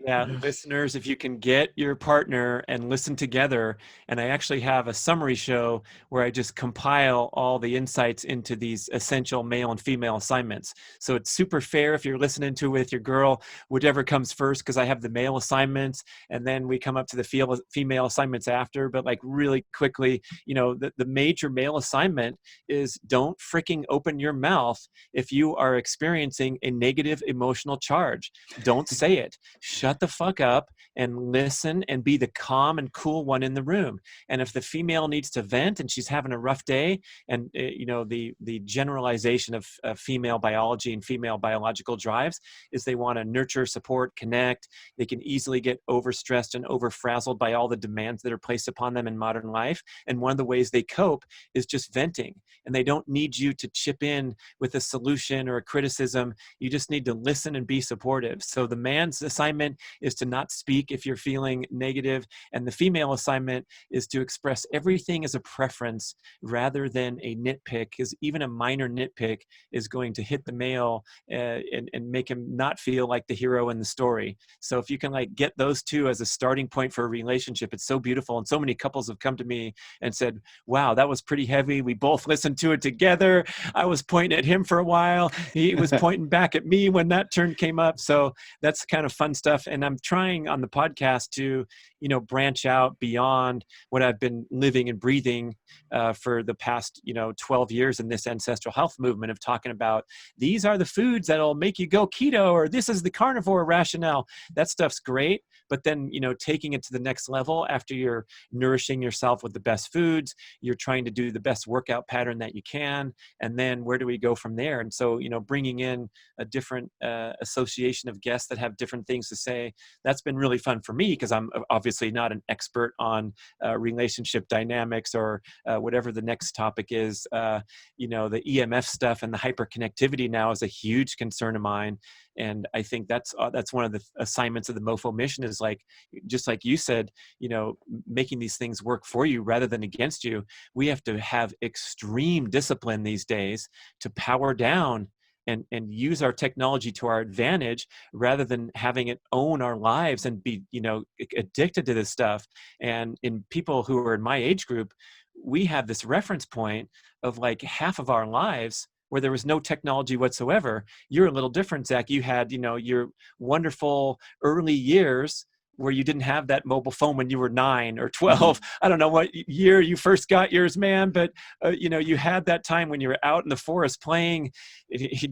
Yeah, listeners, if you can get your partner and listen together, and I actually have a summary show where I just compile all the insights into these essential male and female assignments. So it's super fair if you're listening to it with your girl, whichever comes first, because I have the male assignments and then we come up to the female assignments after. But like really quickly, the major male assignment is don't freaking open your mouth if you are experiencing a negative emotional charge. Don't say it. Shut the fuck up and listen and be the calm and cool one in the room. And if the female needs to vent and she's having a rough day, and the generalization of female biology and female biological drives is they want to nurture, support, connect. They can easily get overstressed and overfrazzled by all the demands that are placed upon them in modern life. And one of the ways they cope is just venting. And they don't need you to chip in with a solution or a criticism. You just need to listen and be supportive. So the man's assignment is to not speak if you're feeling negative, and the female assignment is to express everything as a preference rather than a nitpick, because even a minor nitpick is going to hit the male and make him not feel like the hero in the story. So if you can like get those two as a starting point for a relationship, it's so beautiful. And so many couples have come to me and said, wow, that was pretty heavy. We both listened to it together. I was pointing at him for a while. He was pointing back at me when that turn came up. So that's kind of fun stuff. And I'm trying on the podcast to, branch out beyond what I've been living and breathing for the past, 12 years in this ancestral health movement of talking about these are the foods that'll make you go keto, or this is the carnivore rationale. That stuff's great. But then, taking it to the next level after you're nourishing yourself with the best foods, you're trying to do the best workout pattern that you can. And then where do we go from there? And so, bringing in a different association of guests that have different things to say, that's been really fun for me, because I'm obviously not an expert on relationship dynamics or whatever the next topic is. The EMF stuff and the hyperconnectivity now is a huge concern of mine. And I think that's one of the assignments of the MoFo mission is like, just like you said, making these things work for you rather than against you. We have to have extreme discipline these days to power down and use our technology to our advantage rather than having it own our lives and be, addicted to this stuff. And in people who are in my age group, we have this reference point of like half of our lives where there was no technology whatsoever. You're a little different, Zach. You had, your wonderful early years where you didn't have that mobile phone when you were 9 or 12. I don't know what year you first got yours, man, but you had that time when you were out in the forest playing,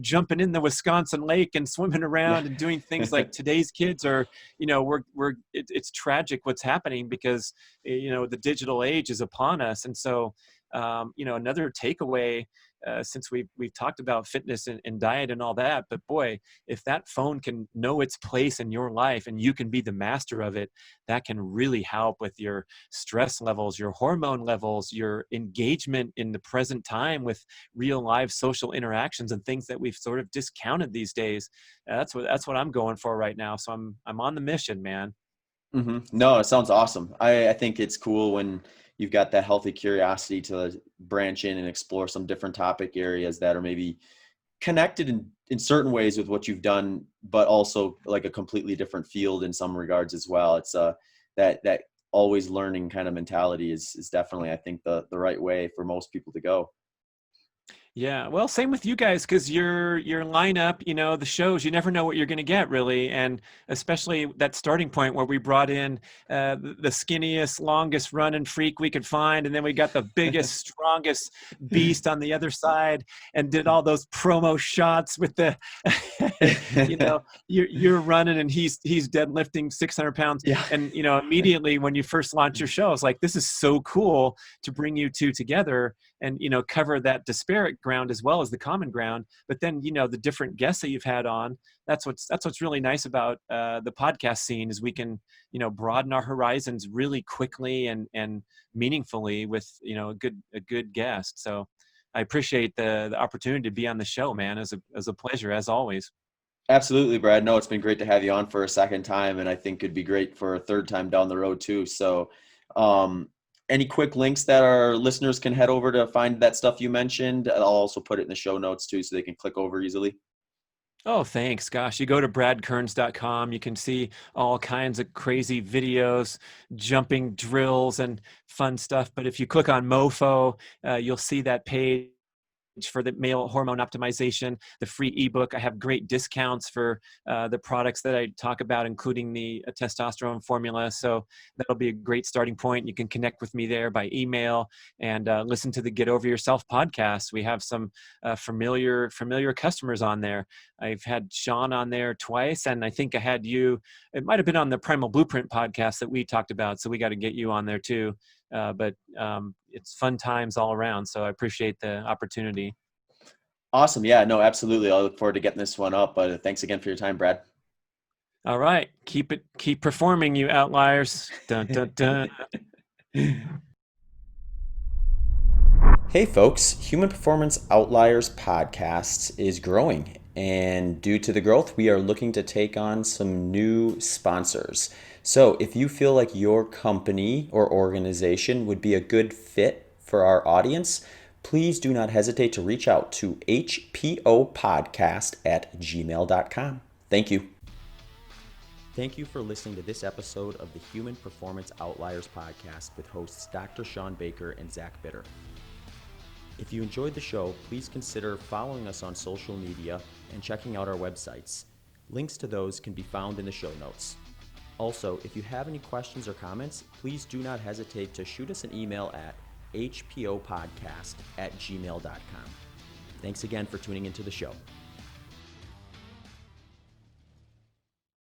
jumping in the Wisconsin lake and swimming around and doing things like today's kids are, it's tragic what's happening because, the digital age is upon us. And so, another takeaway, since we've talked about fitness and diet and all that, but boy, if that phone can know its place in your life and you can be the master of it, that can really help with your stress levels, your hormone levels, your engagement in the present time with real live social interactions and things that we've sort of discounted these days. That's what I'm going for right now. So I'm on the mission, man. Mm-hmm. No, it sounds awesome. I think it's cool when you've got that healthy curiosity to branch in and explore some different topic areas that are maybe connected in certain ways with what you've done, but also like a completely different field in some regards as well. It's that always learning kind of mentality is definitely, I think, the right way for most people to go. Yeah, well, same with you guys, because your lineup, the shows, you never know what you're going to get, really. And especially that starting point where we brought in the skinniest, longest running freak we could find. And then we got the biggest, strongest beast on the other side and did all those promo shots with the, you're running and he's deadlifting 600 pounds. Yeah. And, immediately when you first launch your show, it's like, this is so cool to bring you two together. and cover that disparate ground as well as the common ground. But then the different guests that you've had on, that's what's really nice about the podcast scene, is we can broaden our horizons really quickly and meaningfully with a good guest. So I appreciate the opportunity to be on the show, man. As a pleasure as always. Absolutely, Brad. No, it's been great to have you on for a second time, and I think it'd be great for a third time down the road too. So, any quick links that our listeners can head over to find that stuff you mentioned? I'll also put it in the show notes too, so they can click over easily. Oh, thanks. Gosh, you go to bradkearns.com. You can see all kinds of crazy videos, jumping drills, and fun stuff. But if you click on MoFo, you'll see that page for the male hormone optimization, the free ebook. I have great discounts for the products that I talk about, including the testosterone formula. So that'll be a great starting point. You can connect with me there by email and listen to the Get Over Yourself podcast. We have some familiar customers on there. I've had Sean on there twice, and I think I had you. It might have been on the Primal Blueprint podcast that we talked about. So we got to get you on there too. But it's fun times all around. So I appreciate the opportunity. Awesome. Yeah, no, absolutely. I'll look forward to getting this one up. But thanks again for your time, Brad. All right. Keep performing, you outliers. Dun, dun, dun. Hey folks, Human Performance Outliers podcast is growing, and due to the growth, we are looking to take on some new sponsors. So if you feel like your company or organization would be a good fit for our audience, please do not hesitate to reach out to hpopodcast@gmail.com. Thank you. Thank you for listening to this episode of the Human Performance Outliers podcast with hosts Dr. Sean Baker and Zach Bitter. If you enjoyed the show, please consider following us on social media and checking out our websites. Links to those can be found in the show notes. Also, if you have any questions or comments, please do not hesitate to shoot us an email at hpopodcast@gmail.com. Thanks again for tuning into the show.